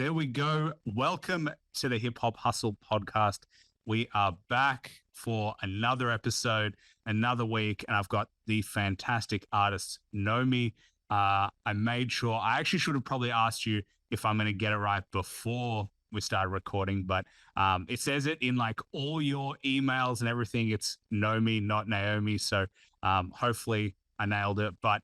There we go. Welcome to the Hip Hop Hustle podcast. We are back for another episode, another week, and I've got the fantastic artist Nomi. I made sure, I actually should have probably asked you if I'm going to get it right before we started recording, but it says it in like all your emails and everything. It's Nomi, not Naomi. So hopefully I nailed it. But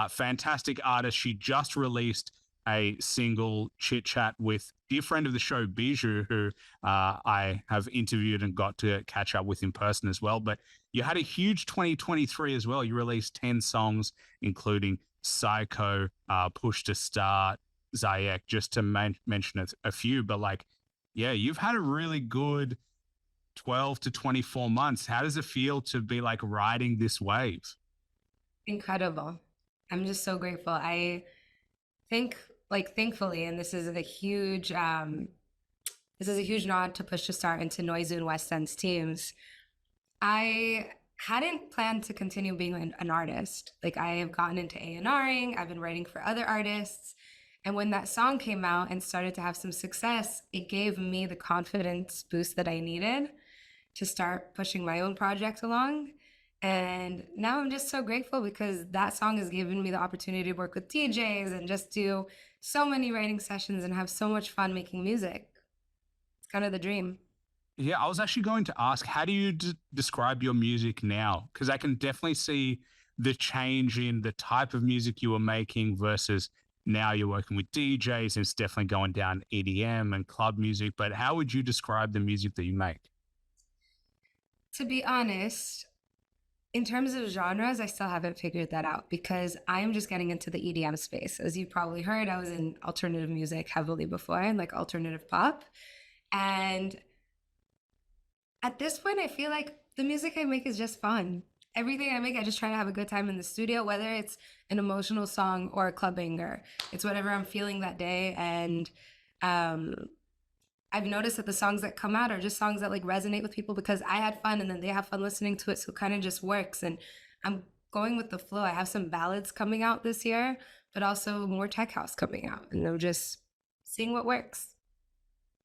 fantastic artist. She just released a single, Chit Chat, with dear friend of the show, Bijou, who I have interviewed and got to catch up with in person as well. But you had a huge 2023 as well. You released 10 songs, including Psycho, Push to Start, Zayek, just to mention a few. But like, yeah, you've had a really good 12 to 24 months. How does it feel to be like riding this wave? Incredible. I'm just so grateful. I think, like, thankfully, and this is a huge nod to Push to Start into Noizu and West End's teams. I hadn't planned to continue being an artist. Like, I have gotten into A&Ring, I've been writing for other artists. And when that song came out and started to have some success, it gave me the confidence boost that I needed to start pushing my own project along. And now I'm just so grateful because that song has given me the opportunity to work with DJs and just do so many writing sessions and have so much fun making music. It's kind of the dream. Yeah, I was actually going to ask, how do you describe your music now? Because I can definitely see the change in the type of music you were making versus now you're working with DJs, and it's definitely going down EDM and club music. But how would you describe the music that you make? To be honest, in terms of genres, I still haven't figured that out because I am just getting into the EDM space. As you probably heard, I was in alternative music heavily before, and like alternative pop. And at this point, I feel like the music I make is just fun. Everything I make, I just try to have a good time in the studio, whether it's an emotional song or a clubbing, or it's whatever I'm feeling that day. And I've noticed that the songs that come out are just songs that like resonate with people because I had fun and then they have fun listening to it. So it kind of just works. And I'm going with the flow. I have some ballads coming out this year, but also more tech house coming out. And I'm just seeing what works.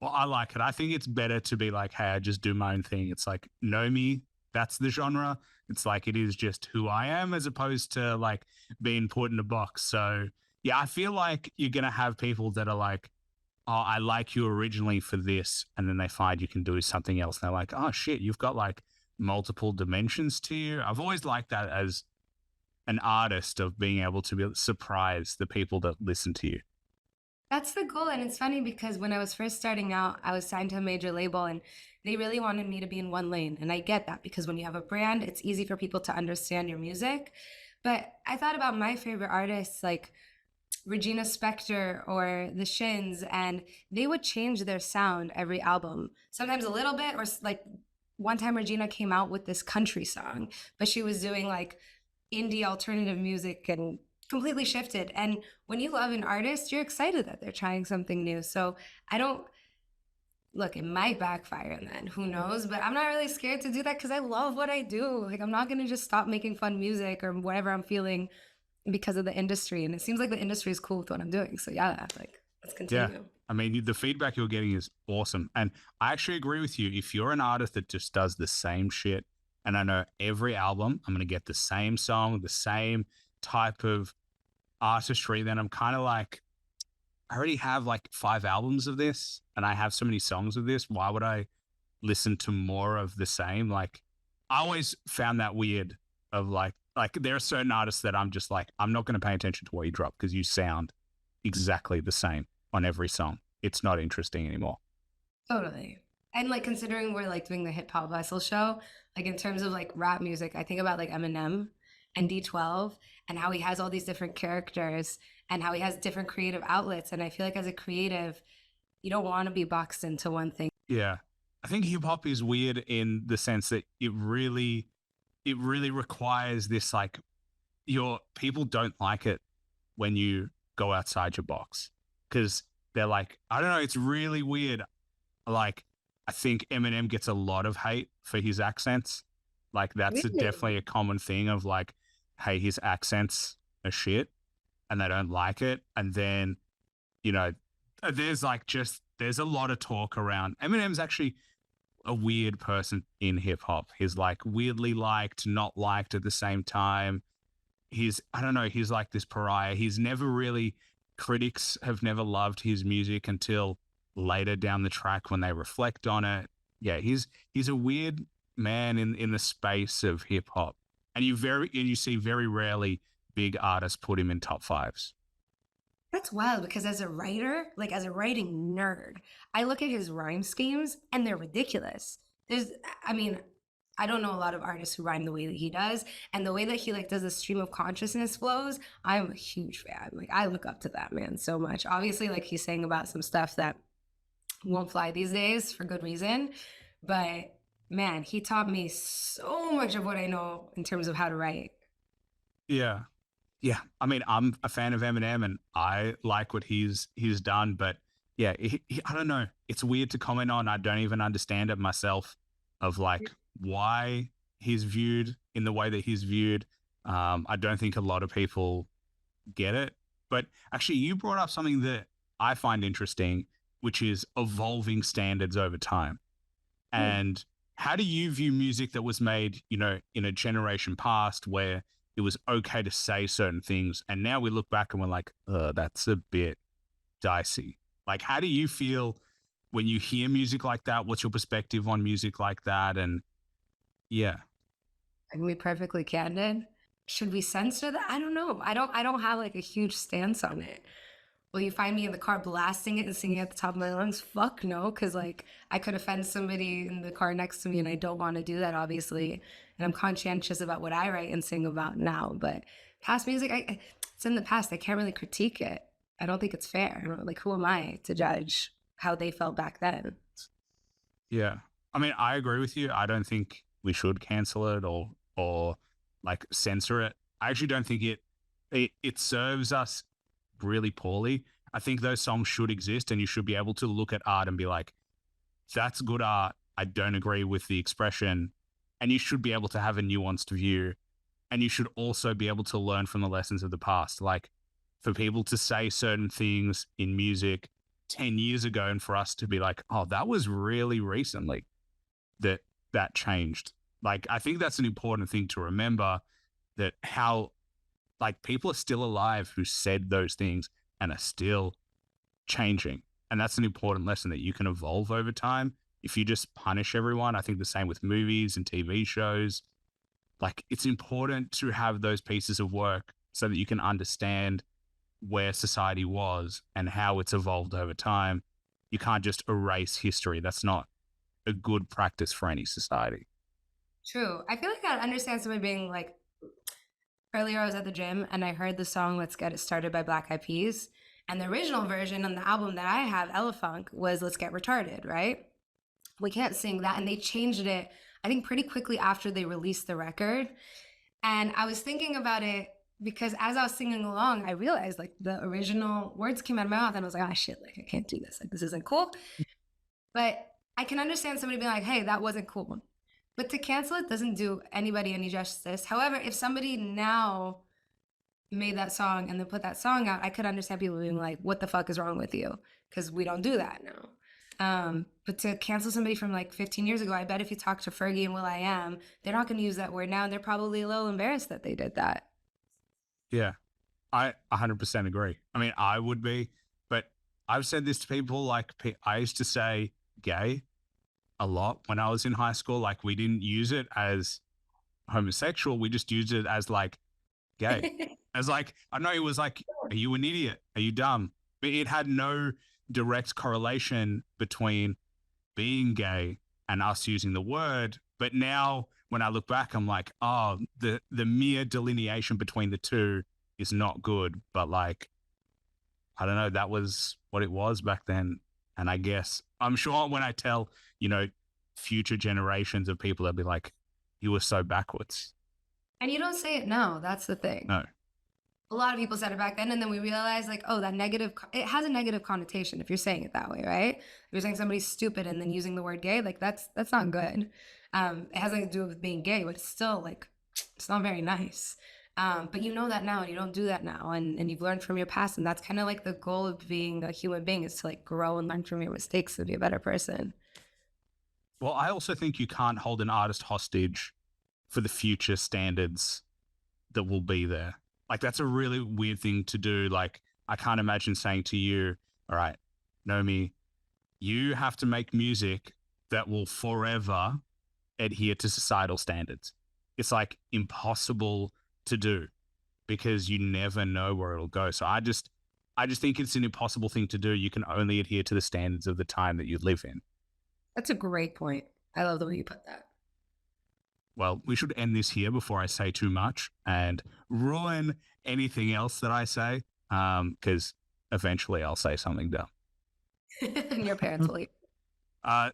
Well, I like it. I think it's better to be like, hey, I just do my own thing. It's like, know me, that's the genre. It's like, it is just who I am as opposed to like being put in a box. So yeah, I feel like you're going to have people that are like, oh, I like you originally for this. And then they find you can do something else. And they're like, oh shit, you've got like multiple dimensions to you. I've always liked that as an artist, of being able to surprise the people that listen to you. That's the goal. And it's funny because when I was first starting out, I was signed to a major label and they really wanted me to be in one lane. And I get that because when you have a brand, it's easy for people to understand your music. But I thought about my favorite artists like Regina Spektor or the Shins, and they would change their sound every album, sometimes a little bit, or like one time Regina came out with this country song, but she was doing like indie alternative music and completely shifted. And when you love an artist, you're excited that they're trying something new. So I don't look, it might backfire and then who knows, but I'm not really scared to do that because I love what I do. Like, I'm not going to just stop making fun music or whatever I'm feeling because of the industry. And it seems like the industry is cool with what I'm doing. So yeah, like, let's continue. Yeah. I mean, the feedback you're getting is awesome. And I actually agree with you. If you're an artist that just does the same shit, and I know every album, I'm going to get the same song, the same type of artistry, then I'm kind of like, I already have like 5 albums of this and I have so many songs of this. Why would I listen to more of the same? Like, I always found that weird of like there are certain artists that I'm just like, I'm not going to pay attention to what you drop because you sound exactly the same on every song. It's not interesting anymore. Totally. And like considering we're like doing the hip hop hustle show, like in terms of like rap music, I think about like Eminem and D12 and how he has all these different characters and how he has different creative outlets. And I feel like as a creative, you don't want to be boxed into one thing. Yeah. I think hip hop is weird in the sense that it really requires this, like, your people don't like it when you go outside your box because they're like, I don't know, it's really weird. Like, I think Eminem gets a lot of hate for his accents. Like, that's Really? definitely a common thing of like, hey, his accents are shit and they don't like it. And then, you know, There's like there's a lot of talk around. Eminem's actually a weird person in hip hop. He's like weirdly liked, not liked at the same time. I don't know, he's like this pariah. He's never really, critics have never loved his music until later down the track when they reflect on it. Yeah, he's a weird man in the space of hip hop. And you see very rarely big artists put him in top fives. That's wild because as a writer, like as a writing nerd, I look at his rhyme schemes and they're ridiculous. There's, I mean, I don't know a lot of artists who rhyme the way that he does, and the way that he like does the stream of consciousness flows. I'm a huge fan. Like I look up to that man so much. Obviously, like he's saying about some stuff that won't fly these days for good reason, but man, he taught me so much of what I know in terms of how to write. Yeah. Yeah, I mean, I'm a fan of Eminem, and I like what he's done. But yeah, I don't know. It's weird to comment on. I don't even understand it myself, of like why he's viewed in the way that he's viewed. I don't think a lot of people get it. But actually, you brought up something that I find interesting, which is evolving standards over time. And how do you view music that was made, in a generation past where it was okay to say certain things, and now we look back and we're like, that's a bit dicey. Like, how do you feel when you hear music like that? What's your perspective on music like that? And yeah, I can be perfectly candid. Should we censor that? I don't know. I don't have like a huge stance on it. Will you find me in the car blasting it and singing at the top of my lungs? Fuck no, because like I could offend somebody in the car next to me, and I don't want to do that, obviously. And I'm conscientious about what I write and sing about now. But past music, it's in the past. I can't really critique it. I don't think it's fair. Like, who am I to judge how they felt back then? yeah. I mean, I agree with you. I don't think we should cancel it or like censor it. I actually don't think it serves us really poorly. I think those songs should exist, and you should be able to look at art and be like, that's good art. I don't agree with the expression. And you should be able to have a nuanced view. And you should also be able to learn from the lessons of the past. Like, for people to say certain things in music 10 years ago, and for us to be like, oh, that was really recently that that changed. Like, I think that's an important thing to remember, that how like people are still alive who said those things and are still changing. And that's an important lesson, that you can evolve over time. If you just punish everyone, I think the same with movies and TV shows. Like, it's important to have those pieces of work so that you can understand where society was and how it's evolved over time. You can't just erase history. That's not a good practice for any society. True. I feel like I understand someone being like, earlier I was at the gym and I heard the song Let's Get It Started by Black Eyed Peas. And the original version on the album that I have, Elefunk, was Let's Get Retarded, right? We can't sing that. And they changed it, I think, pretty quickly after they released the record. And I was thinking about it because as I was singing along, I realized like the original words came out of my mouth and I was like, ah, shit, like I can't do this. Like, this isn't cool. But I can understand somebody being like, hey, that wasn't cool. But to cancel it doesn't do anybody any justice. However, if somebody now made that song and then put that song out, I could understand people being like, what the fuck is wrong with you? Because we don't do that now. But to cancel somebody from like 15 years ago, I bet if you talk to Fergie and will.i.am, they're not going to use that word now. And they're probably a little embarrassed that they did that. Yeah, I 100% agree. I mean, I would be, but I've said this to people. Like, I used to say gay a lot when I was in high school. Like, we didn't use it as homosexual. We just used it as like gay. As like, I know it was like, are you an idiot? Are you dumb? But it had no direct correlation between being gay and us using the word. But now when I look back, I'm like, oh, the mere delineation between the two is not good. But like, I don't know, that was what it was back then. And I guess I'm sure when I tell, future generations of people, they'll be like, you were so backwards. And you don't say it now. That's the thing. No. A lot of people said it back then, and then we realized like, oh, that negative, it has a negative connotation if you're saying it that way, right? If you're saying somebody's stupid and then using the word gay, like that's not good. It has nothing to do with being gay, but it's still like, it's not very nice. But you know that now and you don't do that now. And you've learned from your past. And that's kind of like the goal of being a human being, is to like grow and learn from your mistakes to be a better person. Well, I also think you can't hold an artist hostage for the future standards that will be there. Like, that's a really weird thing to do. Like, I can't imagine saying to you, all right, Nomi, you have to make music that will forever adhere to societal standards. It's like impossible to do because you never know where it'll go. So I just think it's an impossible thing to do. You can only adhere to the standards of the time that you live in. That's a great point. I love the way you put that. Well, we should end this here before I say too much and ruin anything else that I say, because eventually I'll say something dumb. And your parents will eat.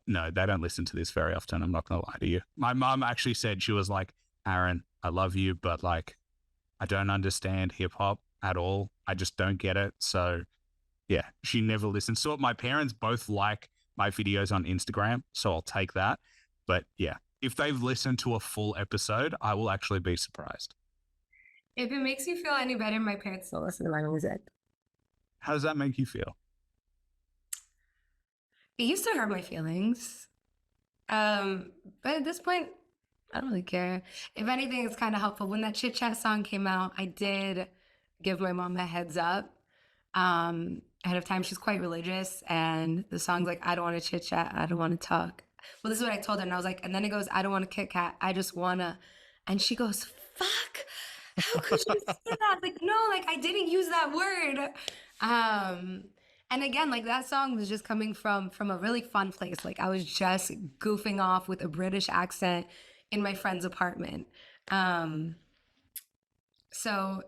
No, they don't listen to this very often. I'm not going to lie to you. My mom actually said, she was like, Aaron, I love you, but like, I don't understand hip hop at all. I just don't get it. So yeah, she never listens to it. My parents both like my videos on Instagram, so I'll take that. But yeah, if they've listened to a full episode, I will actually be surprised. If it makes you feel any better, my parents don't listen to my music. How does that make you feel? It used to hurt my feelings. But at this point, I don't really care. If anything, it's kind of helpful. When that Chit Chat song came out, I did give my mom a heads up ahead of time. She's quite religious, and the song's like, I don't want to chit chat, I don't want to talk. Well, this is what I told her, and I was like, and then it goes, I don't want to Kit Kat, I just wanna. And she goes, fuck, how could you say that? Like, no, like I didn't use that word. And again, like that song was just coming from a really fun place. Like I was just goofing off with a British accent in my friend's apartment. Um, so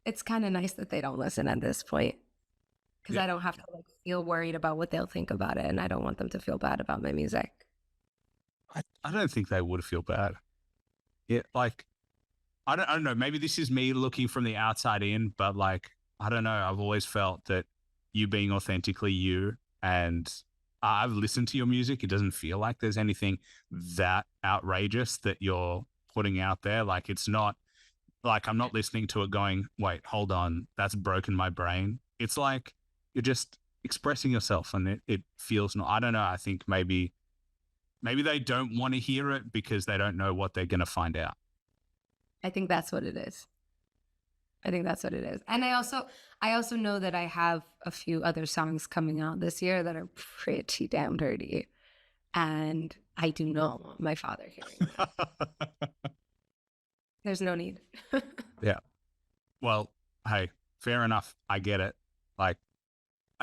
it's kind of nice that they don't listen at this point, because Yeah, I don't have to like feel worried about what they'll think about it, and I don't want them to feel bad about my music. I don't think they would feel bad. Yeah, like I don't know. Maybe this is me looking from the outside in, but like I don't know. I've always felt that you being authentically you, and I've listened to your music. It doesn't feel like there's anything that outrageous that you're putting out there. Like it's not like I'm not listening to it going, wait, hold on, that's broken my brain. It's like you're just expressing yourself, and it feels not. I don't know. I think maybe they don't want to hear it because they don't know what they're going to find out. I think that's what it is. I think that's what it is. And I also know that I have a few other songs coming out this year that are pretty damn dirty. And I do not want my father hearing that. There's no need. Yeah. Well, hey, fair enough. I get it. Like,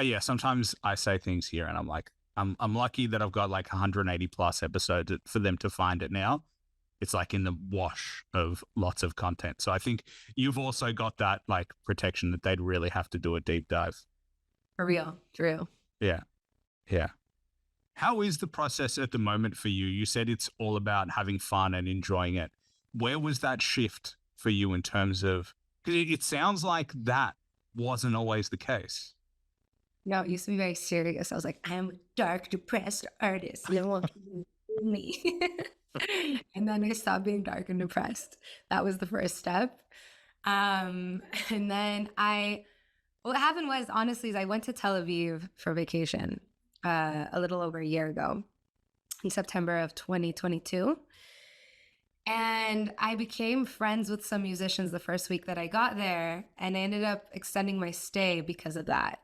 yeah, sometimes I say things here and I'm like, I'm lucky that I've got like 180 plus episodes for them to find it now. It's like in the wash of lots of content. So I think you've also got that like protection that they'd really have to do a deep dive. For real. True. Yeah. Yeah. How is the process at the moment for you? You said it's all about having fun and enjoying it. Where was that shift for you in terms of, because it sounds like that wasn't always the case. No, it used to be very serious. I was like, I'm a dark, depressed artist. No one can do me. And then I stopped being dark and depressed. That was the first step. And then what happened was, honestly, is I went to Tel Aviv for vacation a little over a year ago in September of 2022. And I became friends with some musicians the first week that I got there, and I ended up extending my stay because of that.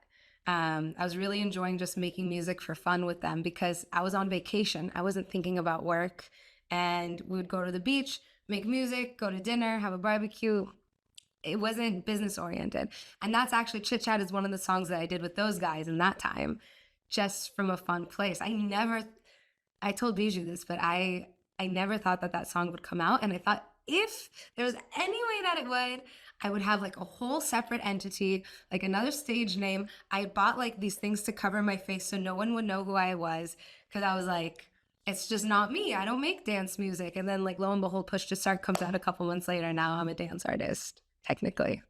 I was really enjoying just making music for fun with them because I was on vacation. I wasn't thinking about work, and we would go to the beach, make music, go to dinner, have a barbecue. It wasn't business oriented. And that's actually Chit Chat is one of the songs that I did with those guys in that time, just from a fun place. I told Bijou this, but I never thought that that song would come out. And I thought if there was any way that it would, I would have like a whole separate entity, like another stage name. I bought like these things to cover my face so no one would know who I was. Cause I was like, it's just not me. I don't make dance music. And then like lo and behold, Push to Start comes out a couple months later. Now I'm a dance artist, technically.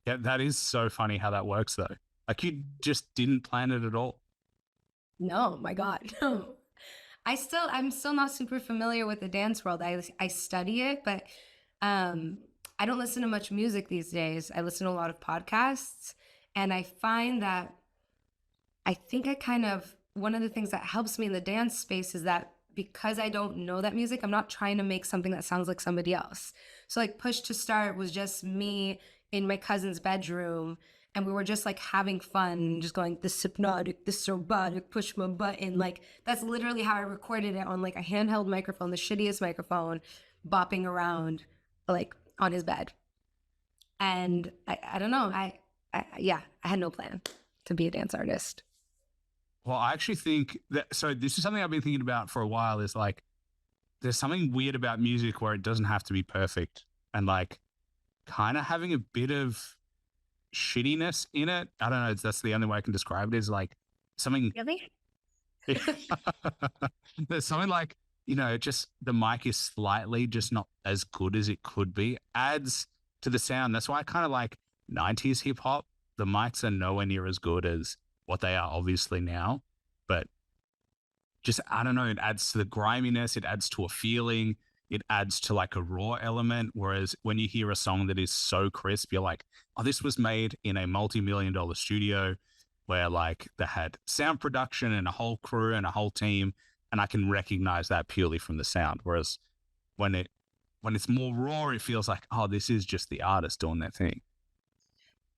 Yeah, that is so funny how that works though. Like you just didn't plan it at all. No, my God, no. I'm still not super familiar with the dance world. I study it, but Um, I don't listen to much music these days. I listen to a lot of podcasts, and I find that I think I kind of one of the things that helps me in the dance space is that because I don't know that music, I'm not trying to make something that sounds like somebody else. So like Push to Start was just me in my cousin's bedroom, and we were just like having fun, just going this hypnotic, this robotic, push my button. Like that's literally how I recorded it on like a handheld microphone, the shittiest microphone, bopping around like on his bed. And I don't know, yeah, I had no plan to be a dance artist. Well, I actually think that, so this is something I've been thinking about for a while, is like, there's something weird about music where it doesn't have to be perfect, and like kind of having a bit of shittiness in it. I don't know. That's the only way I can describe it, is like something. Really? There's something like, just the mic is slightly just not as good as it could be, adds to the sound. That's why I kind of like 90s hip hop. The mics are nowhere near as good as what they are obviously now, but just, I don't know, it adds to the griminess, it adds to a feeling, it adds to like a raw element. Whereas when you hear a song that is so crisp, you're like, oh, this was made in a multi-million-dollar studio where like they had sound production and a whole crew and a whole team, and I can recognize that purely from the sound. Whereas when it's more raw, it feels like, oh, this is just the artist doing their thing.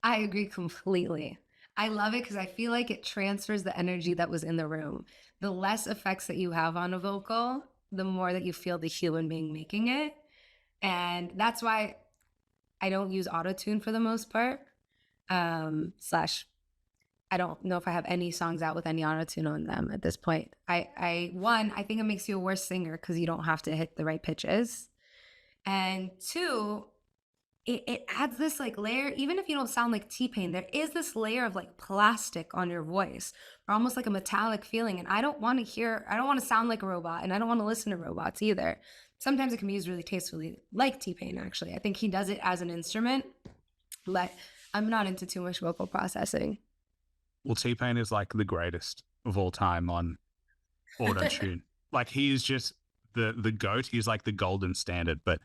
I agree completely. I love it because I feel like it transfers the energy that was in the room. The less effects that you have on a vocal, the more that you feel the human being making it. And that's why I don't use autotune for the most part. Slash, I don't know if I have any songs out with any autotune on them at this point. I think it makes you a worse singer because you don't have to hit the right pitches. And two, it adds this like layer, even if you don't sound like T-Pain, there is this layer of like plastic on your voice, or almost like a metallic feeling. And I don't want to sound like a robot, and I don't want to listen to robots either. Sometimes it can be used really tastefully, like T-Pain, actually. I think he does it as an instrument, but I'm not into too much vocal processing. Well, T-Pain is like the greatest of all time on auto tune. Like, he is just the goat. He's like the golden standard. But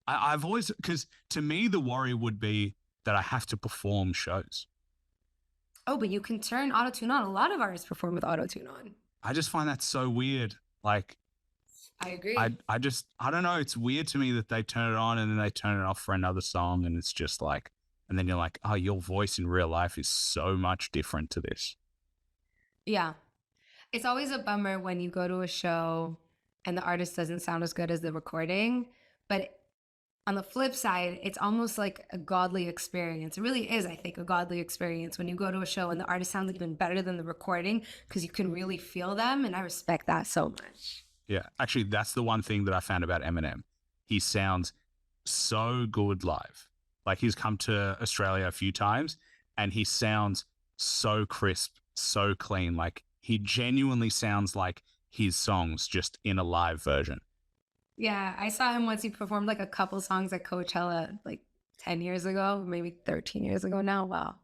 I've always, because to me, the worry would be that I have to perform shows. Oh, but you can turn autotune on. A lot of artists perform with autotune on. I just find that so weird. Like, I agree. I don't know. It's weird to me that they turn it on and then they turn it off for another song. And it's just like, and then you're like, oh, your voice in real life is so much different to this. Yeah. It's always a bummer when you go to a show and the artist doesn't sound as good as the recording. But on the flip side, it's almost like a godly experience. It really is, I think, a godly experience when you go to a show and the artist sounds even better than the recording because you can really feel them. And I respect that so much. Yeah. Actually, that's the one thing that I found about Eminem. He sounds so good live. Like, he's come to Australia a few times and he sounds so crisp, so clean. Like, he genuinely sounds like his songs just in a live version. Yeah, I saw him once. He performed like a couple songs at Coachella like 10 years ago, maybe 13 years ago now. Wow.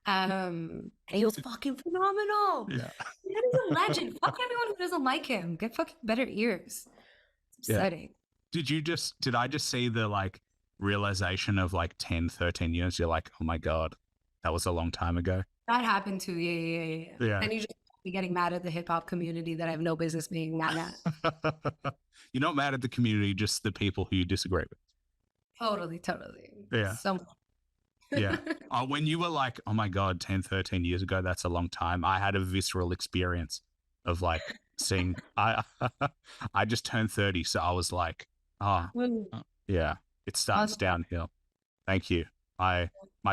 And he was fucking phenomenal. Yeah. That is a legend. Fuck everyone who doesn't like him. Get fucking better ears. It's upsetting. Yeah. Did I just see the like realization of like 10, 13 years? You're like, oh my God, that was a long time ago. That happened too. Yeah. Yeah. And you just be getting mad at the hip hop community that I have no business being mad at. You're not mad at the community, just the people who you disagree with. Totally. Yeah. So Yeah. When you were like, oh my God, 10, 13 years ago, that's a long time. I had a visceral experience of like seeing, I just turned 30. So I was like, yeah, it starts downhill. Thank you. My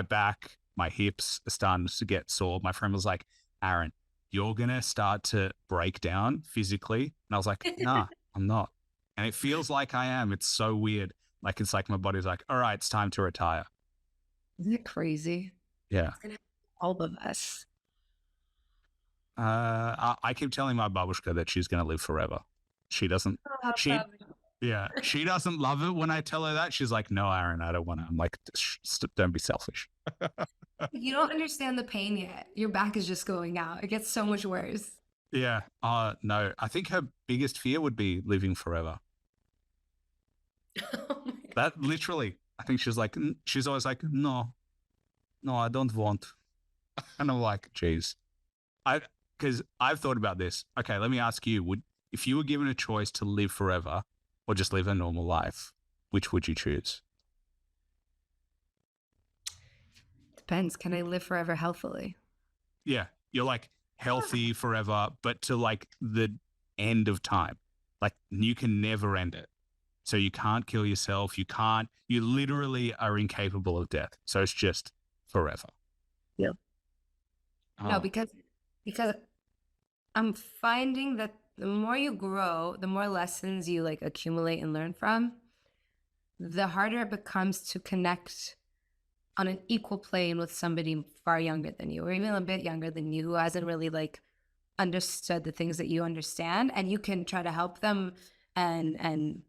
back, my hips are starting to get sore. My friend was like, Aaron, you're going to start to break down physically. And I was like, nah, I'm not. And it feels like I am. It's so weird. Like, it's like my body's like, all right, it's time to retire. Isn't it crazy? Yeah. It's gonna happen to all of us. I keep telling my babushka that she's going to live forever. She doesn't, she doesn't love it when I tell her that. She's like, no, Aaron, I don't want to. I'm like, don't be selfish. You don't understand the pain yet. Your back is just going out. It gets so much worse. Yeah. No, I think her biggest fear would be living forever. Oh my That literally, I think she's like, she's always like, no, no, I don't want. And I'm like, geez, I, because I've thought about this. Okay, let me ask you: if you were given a choice to live forever or just live a normal life, which would you choose? Depends. Can I live forever healthily? Yeah, you're like healthy forever, but to like the end of time, like you can never end it. So you can't kill yourself. You can't. You literally are incapable of death. So it's just forever. Yeah. No, Oh, because I'm finding that the more you grow, the more lessons you like accumulate and learn from, the harder it becomes to connect on an equal plane with somebody far younger than you, or even a bit younger than you, who hasn't really like understood the things that you understand, and you can try to help them and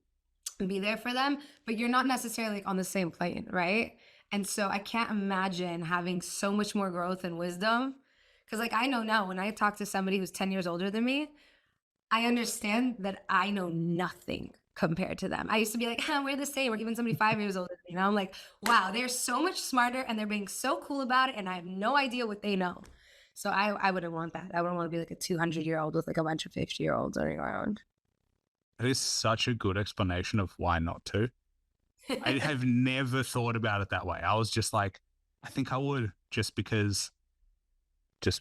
be there for them, but you're not necessarily like on the same plane, right? And so I can't imagine having so much more growth and wisdom, because like I know now when I talk to somebody who's 10 years older than me, I understand that I know nothing compared to them. I used to be like, we're the same. We're even somebody 5 years older than me. Now I'm like, wow, they're so much smarter and they're being so cool about it. And I have no idea what they know. So I wouldn't want that. I wouldn't want to be like a 200-year-old with like a bunch of 50-year-olds running around. that is such a good explanation of why not to. I have never thought about it that way. I was just like, I think I would just because, just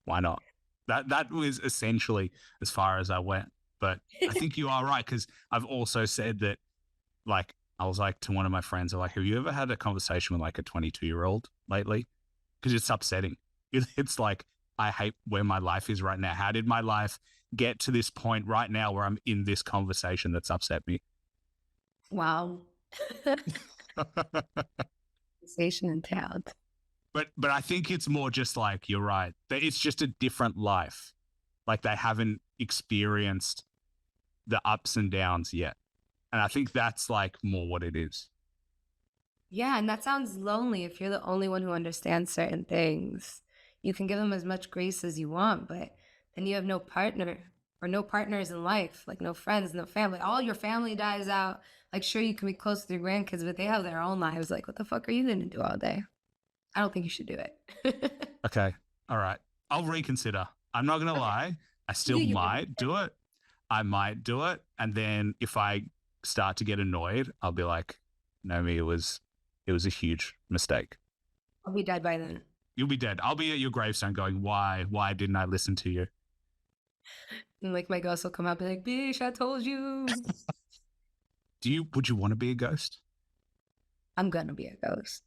why not? That was essentially as far as I went. But I think you are right because I've also said that, like, I was like to one of my friends, I'm like, have you ever had a conversation with like a 22-year-old lately? Because it's upsetting. It's like, I hate where my life is right now. How did my life get to this point right now where I'm in this conversation that's upset me? Wow. Conversation entailed. But I think it's more just like you're right. That it's just a different life. Like they haven't experienced the ups and downs yet. And I think that's like more what it is. Yeah, and that sounds lonely if you're the only one who understands certain things. You can give them as much grace as you want, but then you have no partner or no partners in life, like no friends, no family. All your family dies out. Like, sure, you can be close to your grandkids, but they have their own lives. Like, what the fuck are you going to do all day? I don't think you should do it. Okay. All right. I'll reconsider. I'm not gonna Okay. lie. I still You can. might do it. I might do it. And then if I start to get annoyed, I'll be like, Naomi, it was a huge mistake. I'll be dead by then. You'll be dead. I'll be at your gravestone going, why? Why didn't I listen to you? And like my ghost will come up and be like, bitch, I told you. Would you want to be a ghost? I'm going to be a ghost.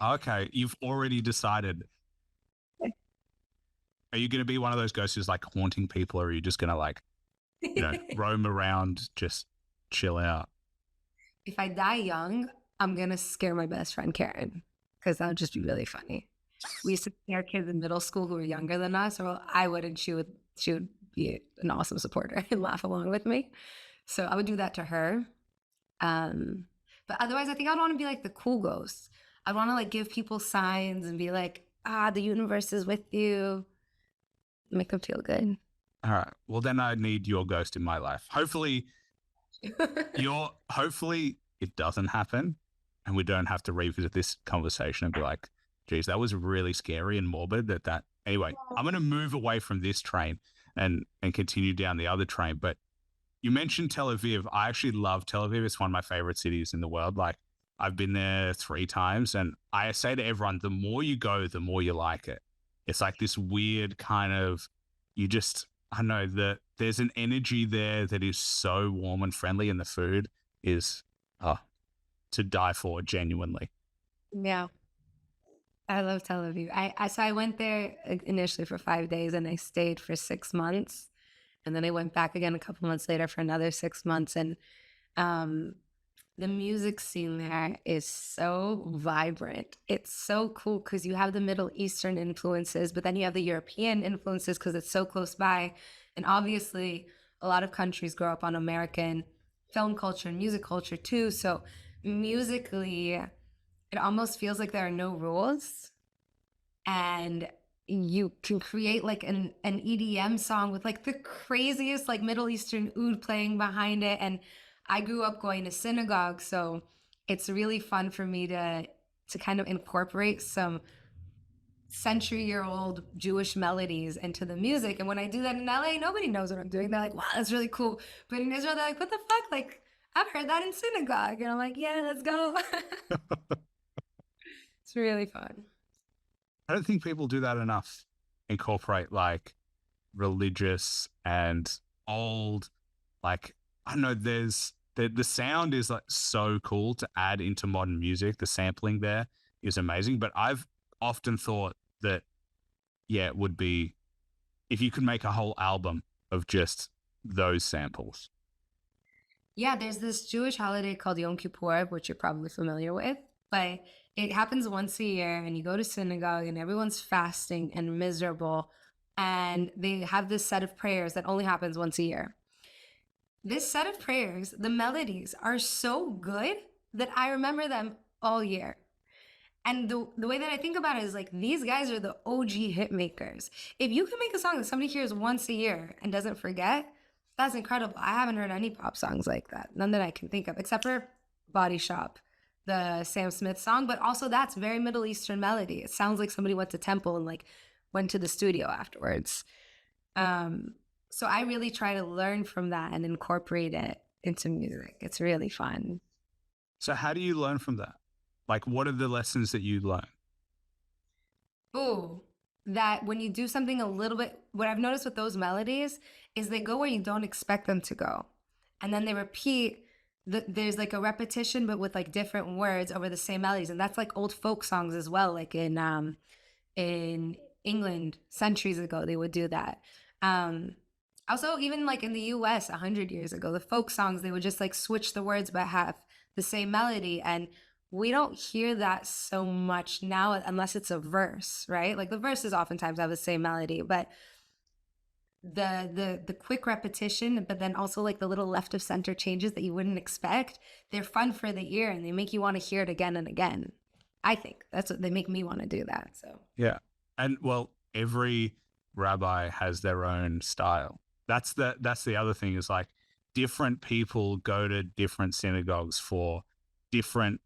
Okay. You've already decided. Are you gonna be one of those ghosts who's like haunting people, or are you just gonna like, roam around, just chill out? If I die young, I'm going to scare my best friend Karen because that would just be really funny. We used to scare kids in middle school who were younger than us, or I would, and she would be an awesome supporter and laugh along with me. So I would do that to her. Um, but otherwise, I think I'd want to be like the cool ghost. I'd want to like give people signs and be like, the universe is with you, make them feel good. All right. Well, then I need your ghost in my life. Hopefully it doesn't happen and we don't have to revisit this conversation and be like, geez, that was really scary and morbid that anyway, I'm gonna move away from this train and continue down the other train. But you mentioned Tel Aviv. I actually love Tel Aviv. It's one of my favorite cities in the world. Like I've been there 3 times and I say to everyone, the more you go, the more you like it. It's like this weird kind of, I don't know, that there's an energy there that is so warm and friendly, and the food is to die for, genuinely. Yeah, I love Tel Aviv. So I went there initially for 5 days and I stayed for 6 months. And then I went back again a couple months later for another 6 months. And um, the music scene there is so vibrant. It's so cool because you have the Middle Eastern influences, but then you have the European influences because it's so close by. And obviously, a lot of countries grow up on American film culture and music culture too. So musically, it almost feels like there are no rules. And you can create like an EDM song with like the craziest like Middle Eastern oud playing behind it. And I grew up going to synagogue, so it's really fun for me to kind of incorporate some century-year-old Jewish melodies into the music. And when I do that in LA, nobody knows what I'm doing. They're like, wow, that's really cool. But in Israel, they're like, what the fuck? Like, I've heard that in synagogue. And I'm like, yeah, let's go. It's really fun. I don't think people do that enough. Incorporate like religious and old, like I don't know. There's the sound is like so cool to add into modern music. The sampling there is amazing. But I've often thought that yeah, it would be if you could make a whole album of just those samples. Yeah, there's this Jewish holiday called Yom Kippur, which you're probably familiar with, but it happens once a year, and you go to synagogue, and everyone's fasting and miserable, and they have this set of prayers that only happens once a year. This set of prayers, the melodies are so good that I remember them all year. And the way that I think about it is like these guys are the OG hit makers. If you can make a song that somebody hears once a year and doesn't forget, that's incredible. I haven't heard any pop songs like that. None that I can think of, except for Body Shop, the Sam Smith song. But also that's very Middle Eastern melody. It sounds like somebody went to temple and like went to the studio afterwards. Um, so I really try to learn from that and incorporate it into music. It's really fun. So how do you learn from that? Like, what are the lessons that you learn? Ooh, that when you do something a little bit, what I've noticed with those melodies is they go where you don't expect them to go. And then they repeat, there's like a repetition, but with like different words over the same melodies. And that's like old folk songs as well. Like in England centuries ago, they would do that. Um, Also, even like in the US 100 years ago, the folk songs, they would just like switch the words but have the same melody. And we don't hear that so much now unless it's a verse, right? Like the verses oftentimes have the same melody, but the quick repetition, but then also like the little left of center changes that you wouldn't expect, they're fun for the ear and they make you want to hear it again and again. I think that's what they make me want to do that. So Yeah. And well, every rabbi has their own style. That's the other thing is like different people go to different synagogues for different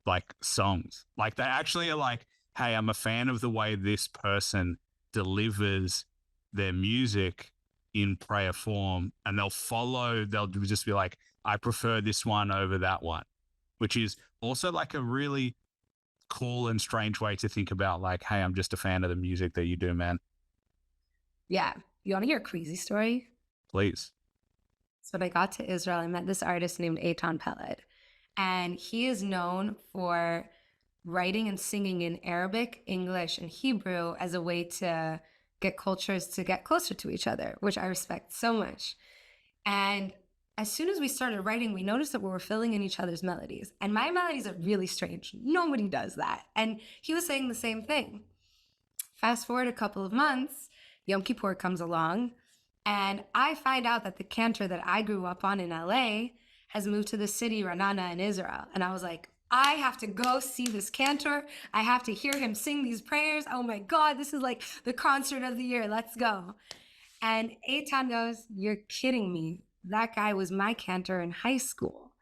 like songs. Like they actually are like, hey, I'm a fan of the way this person delivers their music in prayer form, and they'll just be like, I prefer this one over that one, which is also like a really cool and strange way to think about like, hey, I'm just a fan of the music that you do, man. yeah. You want to hear a crazy story? Please. So when I got to Israel, I met this artist named Eitan Peled, and he is known for writing and singing in Arabic, English, and Hebrew as a way to get cultures to get closer to each other, which I respect so much. And as soon as we started writing, we noticed that we were filling in each other's melodies. And my melodies are really strange. Nobody does that. And he was saying the same thing. Fast forward a couple of months, Yom Kippur comes along, and I find out that the cantor that I grew up on in LA has moved to the city, Ranana, in Israel. And I was like, I have to go see this cantor. I have to hear him sing these prayers. Oh my God, this is like the concert of the year. Let's go. And Eitan goes, you're kidding me. That guy was my cantor in high school.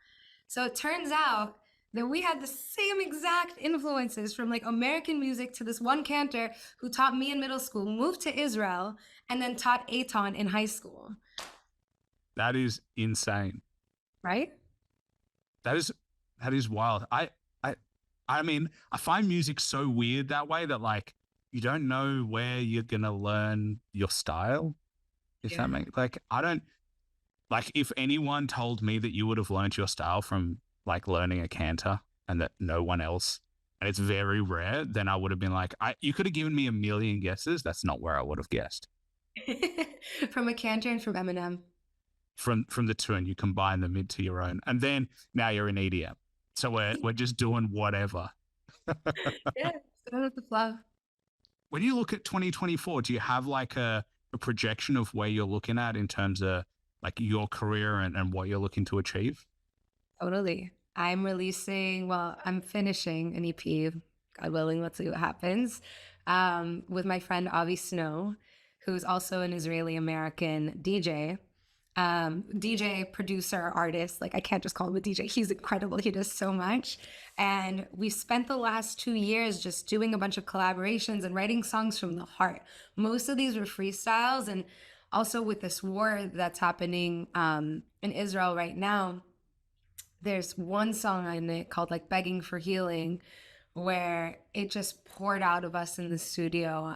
So it turns out that we had the same exact influences from like American music to this one cantor who taught me in middle school, moved to Israel, and then taught Eitan in high school. That is insane. Right? That is wild. I I mean, I find music so weird that way that like you don't know where you're gonna learn your style. If Yeah. that makes like I don't like if anyone told me that you would have learned your style from like learning a cantor and that no one else and it's very rare, then I would have been like, I you could have given me a million guesses. That's not where I would have guessed. From a cantor and from Eminem. From the two and you combine them into your own. And then now you're in EDM. So we're just doing whatever. Yeah, go with the flow. When you look at 2024, do you have like a projection of where you're looking at in terms of like your career and what you're looking to achieve? Totally. I'm finishing an EP, God willing, let's see what happens, with my friend Avi Snow, who's also an Israeli American DJ. DJ, producer, artist. Like, I can't just call him a DJ. He's incredible. He does so much. And we spent the last 2 years just doing a bunch of collaborations and writing songs from the heart. Most of these were freestyles. And also with this war that's happening in Israel right now, there's one song on it called like Begging for Healing, where it just poured out of us in the studio.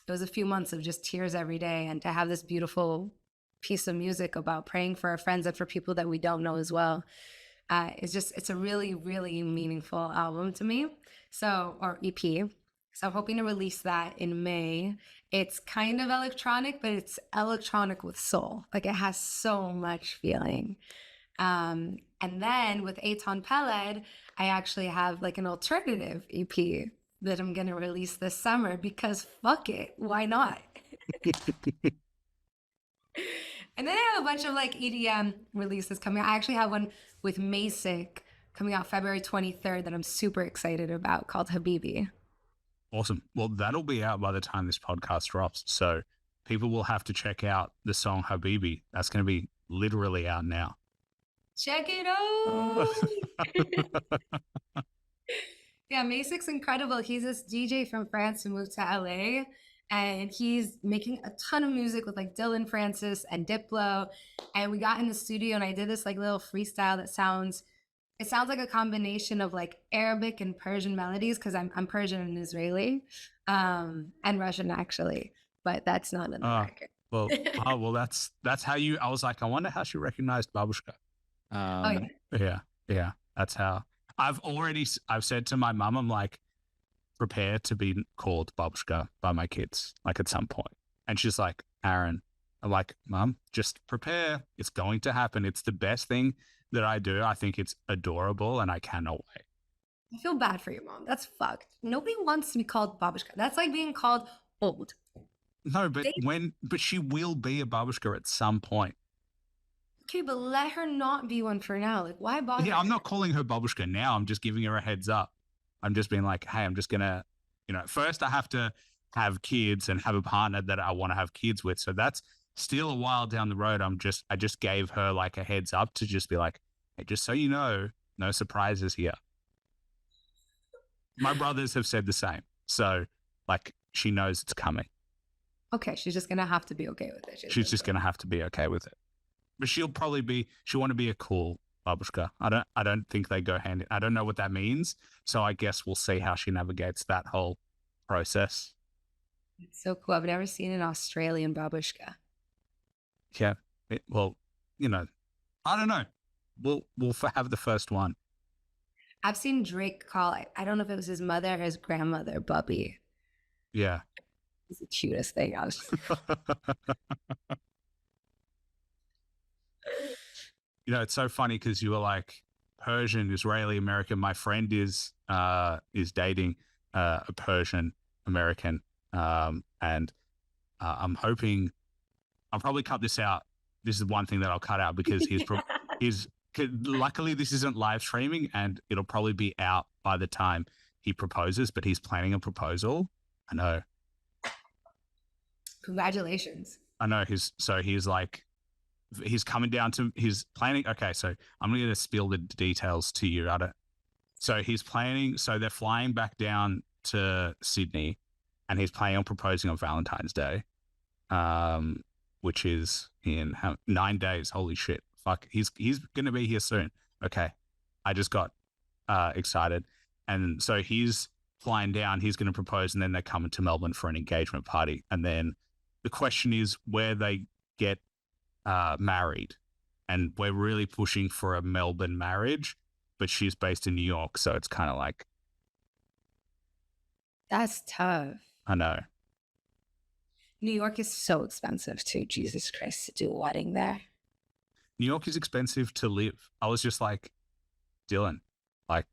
It was a few months of just tears every day, and to have this beautiful piece of music about praying for our friends and for people that we don't know as well, it's a really, really meaningful album to me. So, or EP. So I'm hoping to release that in May. It's kind of electronic, but it's electronic with soul. Like, it has so much feeling. And then with Eitan Peled, I actually have like an alternative EP that I'm gonna release this summer because fuck it, why not? And then I have a bunch of like EDM releases coming out. I actually have one with Masick coming out February 23rd that I'm super excited about, called Habibi. Awesome. Well, that'll be out by the time this podcast drops. So people will have to check out the song Habibi. That's going to be literally out now. Check it out. Yeah, Masick's incredible. He's this DJ from France who moved to LA, and he's making a ton of music with like Dylan Francis and Diplo. And we got in the studio and I did this like little freestyle that sounds like a combination of like Arabic and Persian melodies, because I'm Persian and Israeli, and Russian actually, but that's not in the record. Well, that's how you. I was like, I wonder how she recognized Babushka. Yeah. That's how. I've said to my mum, I'm like, prepare to be called Babushka by my kids, like at some point. And she's like, Aaron. I'm like, Mum, just prepare. It's going to happen. It's the best thing that I do. I think it's adorable and I cannot wait. I feel bad for your mom. That's fucked. Nobody wants to be called Babushka. That's like being called old. No, but she will be a Babushka at some point. Okay, but let her not be one for now. Like, why bother? Yeah, I'm not calling her Babushka now. I'm just giving her a heads up. I'm just being like, hey, I'm just going to, first I have to have kids and have a partner that I want to have kids with. So that's still a while down the road. I just gave her like a heads up to just be like, hey, just so you know, no surprises here. My brothers have said the same. So like, she knows it's coming. Okay, she's just going to have to be okay with it. She's just going to have to be okay with it. But she'll want to be a cool Babushka. I don't think they go hand in. I don't know what that means. So I guess we'll see how she navigates that whole process. It's so cool. I've never seen an Australian Babushka. Yeah. I don't know. We'll have the first one. I've seen Drake call it, I don't know if it was his mother or his grandmother, Bubby. Yeah. It's the cutest thing. I was it's so funny because you were like Persian, Israeli, American. My friend is dating a Persian American, and I'm hoping I'll probably cut this out. This is one thing that I'll cut out because luckily this isn't live streaming and it'll probably be out by the time he proposes. But he's planning a proposal. I know. Congratulations. I know. He's coming down to his planning. Okay, so I'm going to spill the details to you. So he's planning. So they're flying back down to Sydney, and he's planning on proposing on Valentine's Day, which is in 9 days. Holy shit! Fuck, he's going to be here soon. Okay, I just got excited, and so he's flying down. He's going to propose, and then they're coming to Melbourne for an engagement party, and then the question is where they get married, and we're really pushing for a Melbourne marriage, but she's based in New York, so it's kind of like, that's tough. I know. New York is so expensive too. Jesus Christ, to do a wedding there. New York is expensive to live. I was just like, Dylan, like,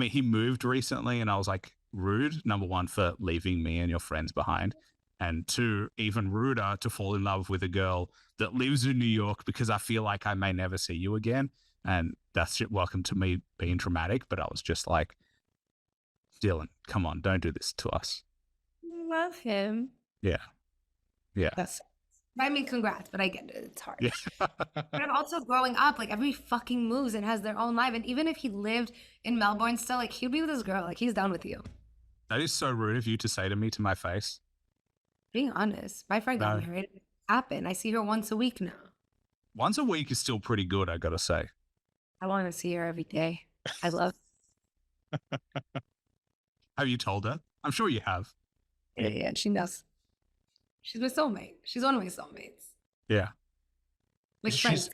he moved recently, and I was like, rude, number one, for leaving me and your friends behind. And two, even ruder to fall in love with a girl that lives in New York because I feel like I may never see you again. And that's welcome to me being dramatic. But I was just like, Dylan, come on, don't do this to us. Love him. Yeah. That's I mean, congrats, but I get it. It's hard. Yeah. But I'm also growing up, like every fucking moves and has their own life. And even if he lived in Melbourne still, like he'd be with his girl. Like he's done with you. That is so rude of you to say to me to my face. Being honest, my friend got No. married. It happened. I see her once a week now. Once a week is still pretty good, I gotta say. I want to see her every day. I love. Have you told her? I'm sure you have. Yeah, she knows. She's my soulmate. She's one of my soulmates. Yeah. Like She's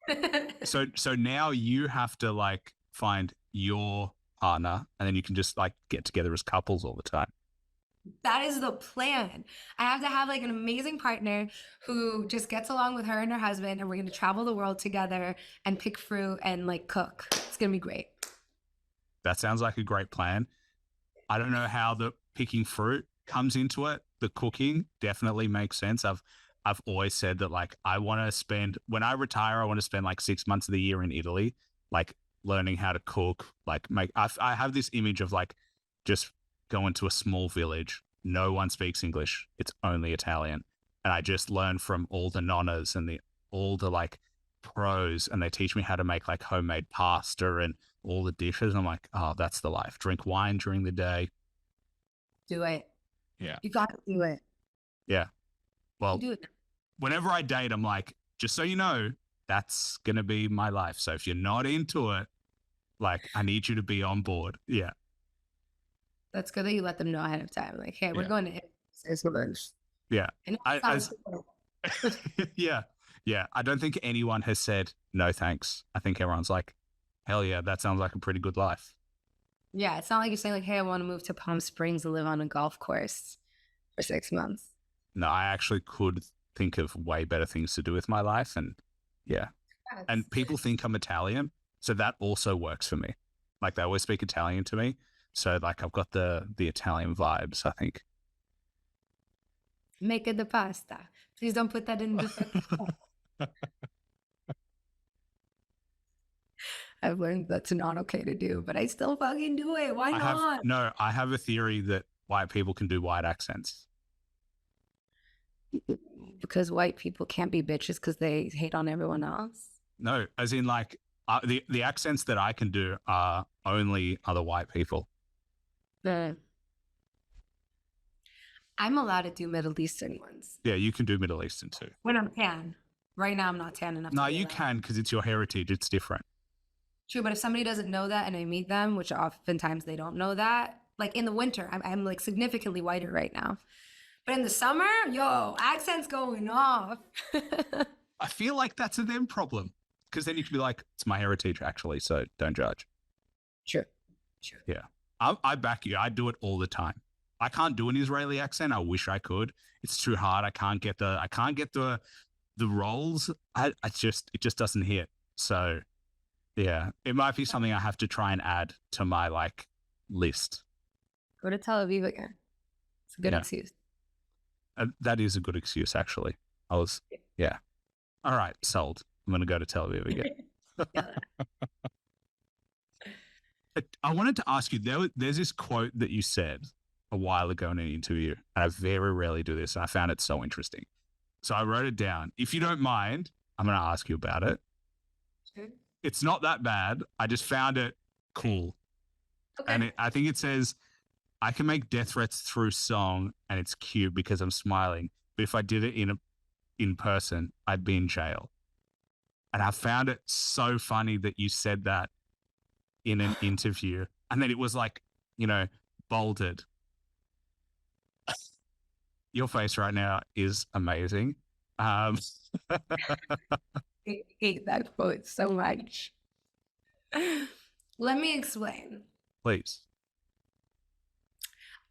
friends. so now you have to like find your partner and then you can just like get together as couples all the time. That is the plan. I have to have like an amazing partner who just gets along with her and her husband, and we're gonna travel the world together and pick fruit and like cook. It's gonna be great. That sounds like a great plan. I don't know how the picking fruit comes into it. The cooking definitely makes sense. I've always said that like I want to spend when I retire, I want to spend like 6 months of the year in Italy, like learning how to cook, like make. I have this image of like just going to a small village. No one speaks English. It's only Italian, and I just learn from all the nonnas and all the like pros, and they teach me how to make like homemade pasta and all the dishes. I'm like, oh, that's the life. Drink wine during the day. Do it. Yeah. You gotta do it. Yeah. Well, You do it. whenever I date, I'm like, just so you know, that's going to be my life. So if you're not into it, like, I need you to be on board. Yeah. That's good that you let them know ahead of time. Like, hey, we're Yeah. going to Italy. Yeah. And it I, sounds as, yeah. Yeah. I don't think anyone has said no thanks. I think everyone's like, hell yeah, that sounds like a pretty good life. yeah, it's not like you're saying like, hey, I want to move to Palm Springs to live on a golf course for 6 months. No, I actually could think of way better things to do with my life. And yeah. And people think I'm Italian. So that also works for me. Like they always speak Italian to me. So like I've got the Italian vibes, I think. Make it the pasta. Please don't put that in the. I've learned that's not okay to do, but I still fucking do it. Why not? I have a theory that white people can do white accents. Because white people can't be bitches because they hate on everyone else. No, as in like the accents that I can do are only other white people. I'm allowed to do Middle Eastern ones Yeah, you can do Middle Eastern too. when I'm tan. Right now, I'm not tan enough. No, to do you that. can because it's your heritage. It's different. True, but if somebody doesn't know that and I meet them, which oftentimes they don't know that, like in the winter, I'm like significantly whiter right now. But in the summer, yo, accents going off. I feel like that's a them problem because then you can be like, it's my heritage actually, so don't judge. True. Yeah, I back you. I do it all the time. I can't do an Israeli accent. I wish I could. It's too hard. I can't get the roles. It just doesn't hit. So yeah, it might be something I have to try and add to my like list. Go to Tel Aviv again. It's a good excuse. That is a good excuse, actually. Yeah. All right, sold. I'm going to go to Tel Aviv again. I wanted to ask you, there's this quote that you said a while ago in an interview, and I very rarely do this, and I found it so interesting. So I wrote it down. If you don't mind, I'm going to ask you about it. Sure. It's not that bad. I just found it cool. Okay. And I think it says, I can make death threats through song and it's cute because I'm smiling. But if I did it in person, I'd be in jail. And I found it so funny that you said that in an interview. And then it was like, bolded. Your face right now is amazing. I hate that quote so much. Let me explain. Please.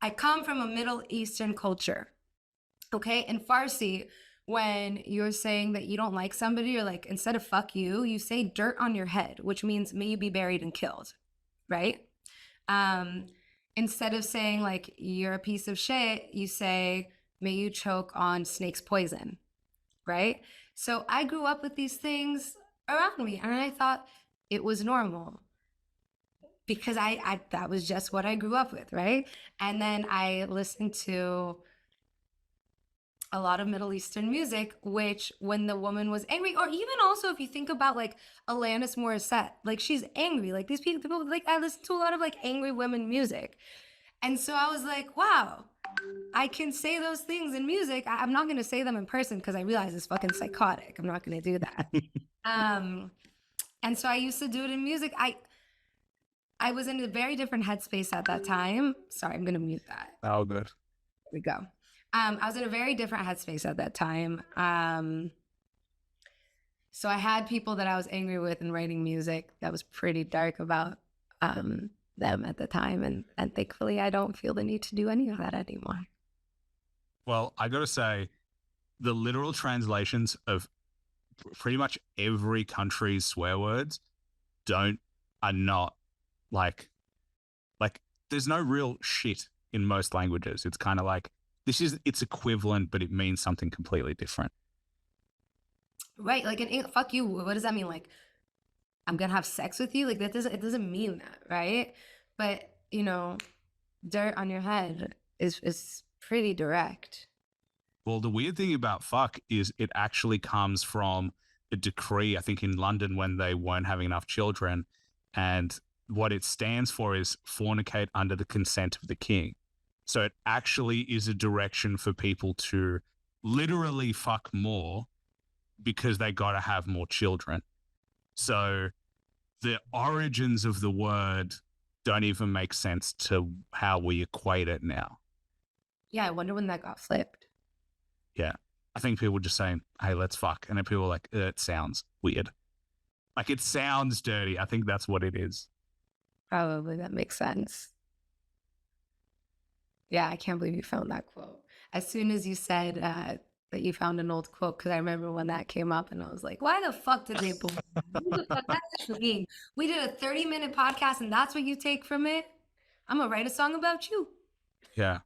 I come from a Middle Eastern culture. Okay. In Farsi, when you're saying that you don't like somebody, you're like, instead of fuck you, you say dirt on your head, which means may you be buried and killed. Right. Instead of saying like you're a piece of shit, you say may you choke on snake's poison. Right. So I grew up with these things around me and I thought it was normal. Because I that was just what I grew up with, right? And then I listened to a lot of Middle Eastern music, which when the woman was angry, or even also if you think about like Alanis Morissette, like she's angry. Like these people like I listen to a lot of like angry women music. And so I was like, wow, I can say those things in music. I'm not gonna say them in person because I realize it's fucking psychotic. I'm not gonna do that. And so I used to do it in music. I was in a very different headspace at that time. Sorry, I'm gonna mute that. Oh, good. There we go. I was in a very different headspace at that time. So I had people that I was angry with and writing music that was pretty dark about them at the time. And thankfully, I don't feel the need to do any of that anymore. Well, I got to say, the literal translations of pretty much every country's swear words are not like there's no real shit in most languages. It's kind of like it's equivalent, but it means something completely different. Right. Like fuck you. What does that mean? Like, I'm gonna have sex with you? Like it doesn't mean that, right? But you know, dirt on your head is pretty direct. Well, the weird thing about fuck is it actually comes from a decree, I think in London when they weren't having enough children. And what it stands for is fornicate under the consent of the king. So it actually is a direction for people to literally fuck more because they got to have more children. So the origins of the word don't even make sense to how we equate it now. Yeah, I wonder when that got flipped. Yeah. I think people were just saying, hey, let's fuck. And then people were like, it sounds weird. Like it sounds dirty. I think that's what it is. Probably that makes sense. Yeah, I can't believe you found that quote. As soon as you said that you found an old quote, because I remember when that came up and I was like, why the fuck did they believe that? Who the fuck that mean? We did a 30-minute podcast and that's what you take from it? I'm going to write a song about you. Yeah.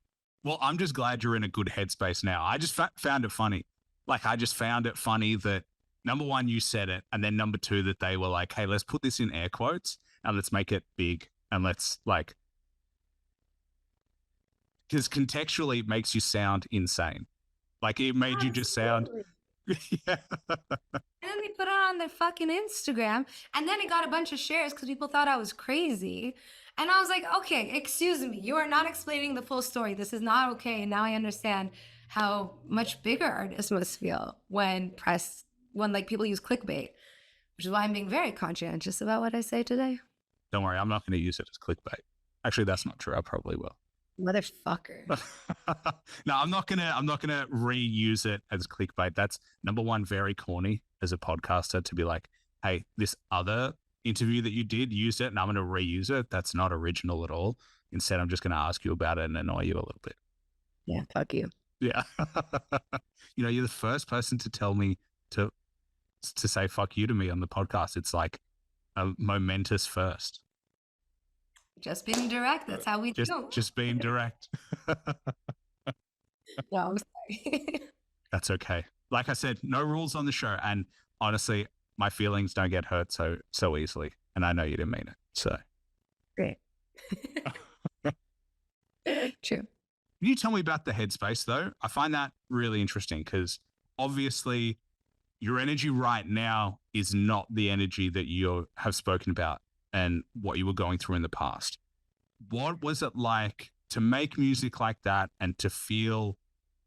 Well, I'm just glad you're in a good headspace now. I just found it funny. Like, I just found it funny that number one, you said it. And then number two, that they were like, hey, let's put this in air quotes and let's make it big. And let's like, because contextually it makes you sound insane. Like it made you just sound. Yeah. And then they put it on their fucking Instagram. And then it got a bunch of shares because people thought I was crazy. And I was like, okay, excuse me. You are not explaining the full story. This is not okay. And now I understand how much bigger artists must feel when like people use clickbait, which is why I'm being very conscientious about what I say today. Don't worry. I'm not going to use it as clickbait. Actually, that's not true. I probably will. Motherfucker. No, I'm not gonna reuse it as clickbait. That's number one, very corny as a podcaster to be like, hey, this other interview that you did used it and I'm gonna reuse it. That's not original at all. Instead, I'm just gonna ask you about it and annoy you a little bit. Yeah, fuck you. Yeah. You're the first person to tell me to say fuck you to me on the podcast. It's like a momentous first. Just being direct. That's how we do. Just being direct. No, I'm sorry. That's okay. Like I said, no rules on the show. And honestly, my feelings don't get hurt so easily. And I know you didn't mean it. So great. True. Can you tell me about the headspace though? I find that really interesting because obviously your energy right now is not the energy that you have spoken about and what you were going through in the past. What was it like to make music like that and to feel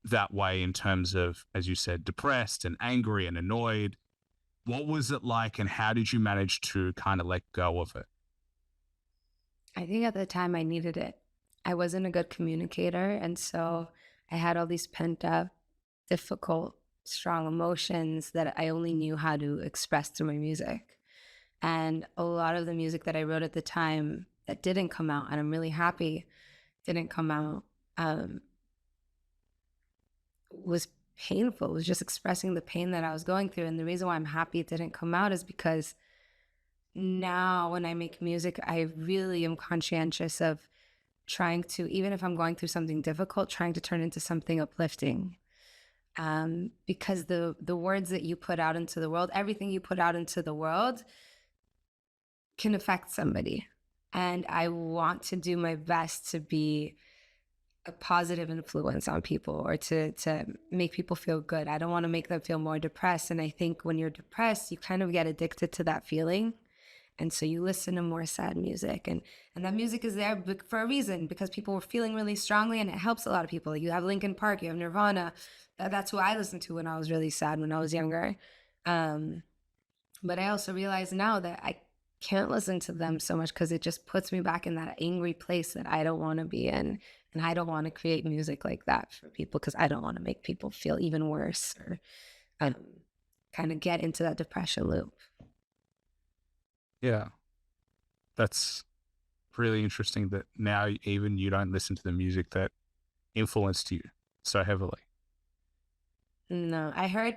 that way in terms of, as you said, depressed and angry and annoyed? What was it like and how did you manage to kind of let go of it? I think at the time I needed it. I wasn't a good communicator. And so I had all these pent up, difficult, strong emotions that I only knew how to express through my music. And a lot of the music that I wrote at the time that didn't come out, and I'm really happy didn't come out, was painful. It was just expressing the pain that I was going through. And the reason why I'm happy it didn't come out is because now when I make music, I really am conscientious of trying to, even if I'm going through something difficult, trying to turn into something uplifting. Because the words that you put out into the world, everything you put out into the world can affect somebody. And I want to do my best to be a positive influence on people or to make people feel good. I don't want to make them feel more depressed. And I think when you're depressed, you kind of get addicted to that feeling. And so you listen to more sad music, and that music is there for a reason, because people were feeling really strongly, and it helps a lot of people. You have Linkin Park, you have Nirvana. That's who I listened to when I was really sad when I was younger. But I also realize now that I can't listen to them so much because it just puts me back in that angry place that I don't want to be in. And I don't want to create music like that for people because I don't want to make people feel even worse or kind of get into that depression loop. Yeah. That's really interesting that now even you don't listen to the music that influenced you so heavily. No, I heard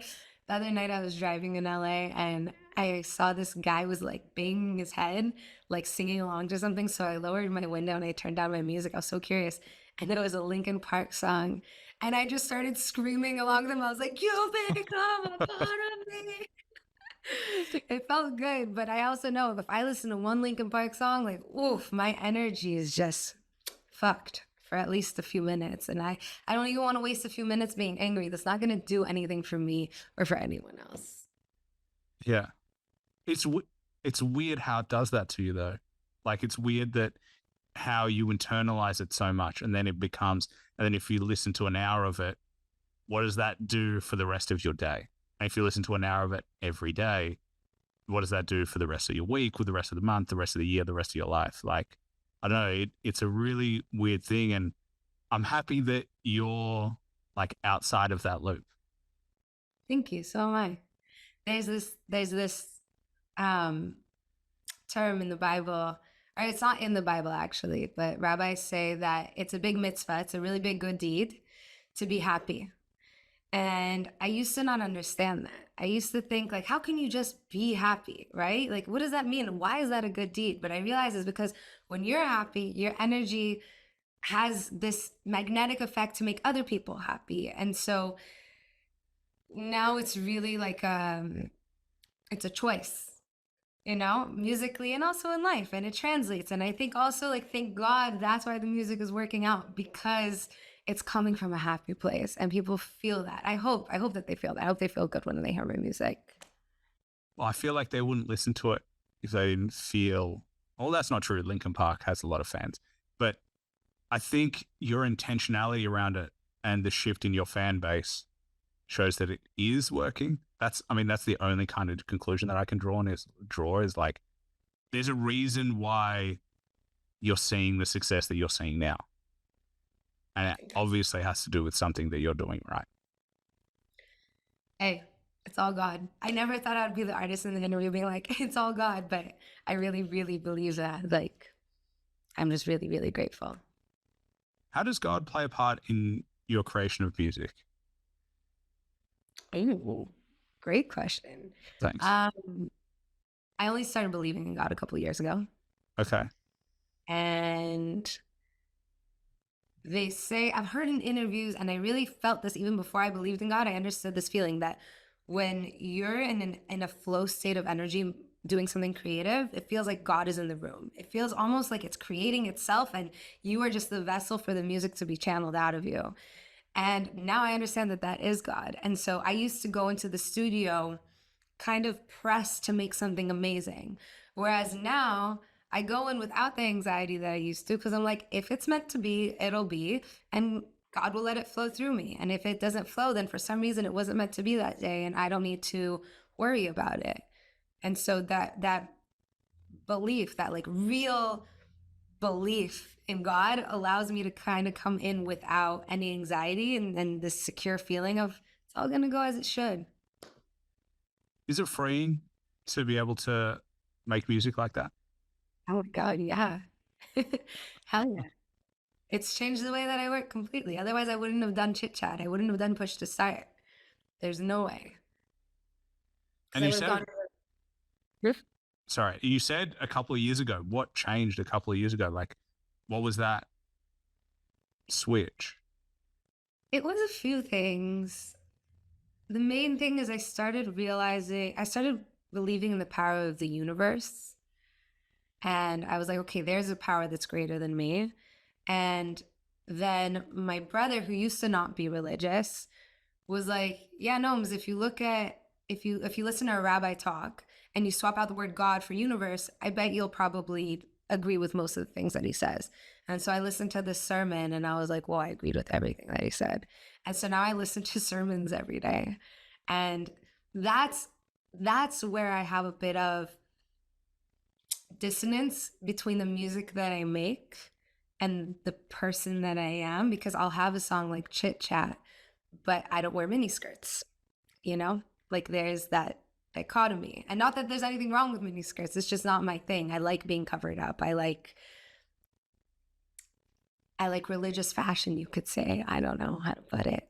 the other night I was driving in LA and I saw this guy was like banging his head, like singing along to something. So I lowered my window and I turned down my music. I was so curious. And it was a Linkin Park song. And I just started screaming along with them. I was like, "You become a part of me." It felt good. But I also know if I listen to one Linkin Park song, like, oof, my energy is just fucked for at least a few minutes. And I don't even want to waste a few minutes being angry. That's not going to do anything for me or for anyone else. Yeah. It's weird how it does that to you though. Like it's weird that how you internalize it so much and then it becomes, and then if you listen to an hour of it, what does that do for the rest of your day? And if you listen to an hour of it every day, what does that do for the rest of your week, with the rest of the month, the rest of the year, the rest of your life? Like, I don't know, it's a really weird thing. And I'm happy that you're like outside of that loop. Thank you. So am I. There's this um, term in the Bible, or it's not in the Bible actually, but rabbis say that it's a big mitzvah, it's a really big good deed to be happy. And I used to not understand that. I used to think like, how can you just be happy, right? Like, what does that mean? Why is that a good deed? But I realize it's because when you're happy, your energy has this magnetic effect to make other people happy. And so now it's really like it's a choice, musically and also in life, and it translates. And I think also like thank God that's why the music is working out, because it's coming from a happy place and people feel that. I hope that they feel that. I hope they feel good when they hear my music. Well, I feel like they wouldn't listen to it if they didn't feel, well, that's not true. Linkin Park has a lot of fans, but I think your intentionality around it and the shift in your fan base shows that it is working. That's the only kind of conclusion that I can draw is like, there's a reason why you're seeing the success that you're seeing now. And it obviously has to do with something that you're doing right. Hey, it's all God. I never thought I'd be the artist in the interview being like, it's all God, but I really, really believe that. Like, I'm just really, really grateful. How does God play a part in your creation of music? Ooh, great question. Thanks. I only started believing in God a couple of years ago. Okay. And they say, I've heard in interviews, and I really felt this even before I believed in God. I understood this feeling that when you're in a flow state of energy doing something creative, it feels like God is in the room. It feels almost like it's creating itself and you are just the vessel for the music to be channeled out of you. And now I understand that that is God. And so I used to go into the studio kind of pressed to make something amazing. Whereas now I go in without the anxiety that I used to, because I'm like, if it's meant to be, it'll be. And God will let it flow through me. And if it doesn't flow, then for some reason it wasn't meant to be that day and I don't need to worry about it. And so that belief, that like real belief in God allows me to kind of come in without any anxiety and this secure feeling of it's all going to go as it should. Is it freeing to be able to make music like that? Oh my God, yeah. Hell yeah. It's changed the way that I work completely. Otherwise, I wouldn't have done Chit Chat. I wouldn't have done Push to Start. There's no way. And you said, sorry, you said a couple of years ago, what changed a couple of years ago? Like, what was that switch? It was a few things. The main thing is I started believing in the power of the universe. And I was like, okay, there's a power that's greater than me. And then my brother, who used to not be religious, was like, yeah, Gnomes, if you listen to a rabbi talk and you swap out the word God for universe, I bet you'll probably agree with most of the things that he says. And so I listened to this sermon and I was like, well, I agreed with everything that he said. And so now I listen to sermons every day. And that's where I have a bit of dissonance between the music that I make and the person that I am, because I'll have a song like Chit Chat, but I don't wear mini skirts, you know? Like there's that dichotomy. And not that there's anything wrong with mini skirts, it's just not my thing. I like being covered up. I like religious fashion, you could say. I don't know how to put it.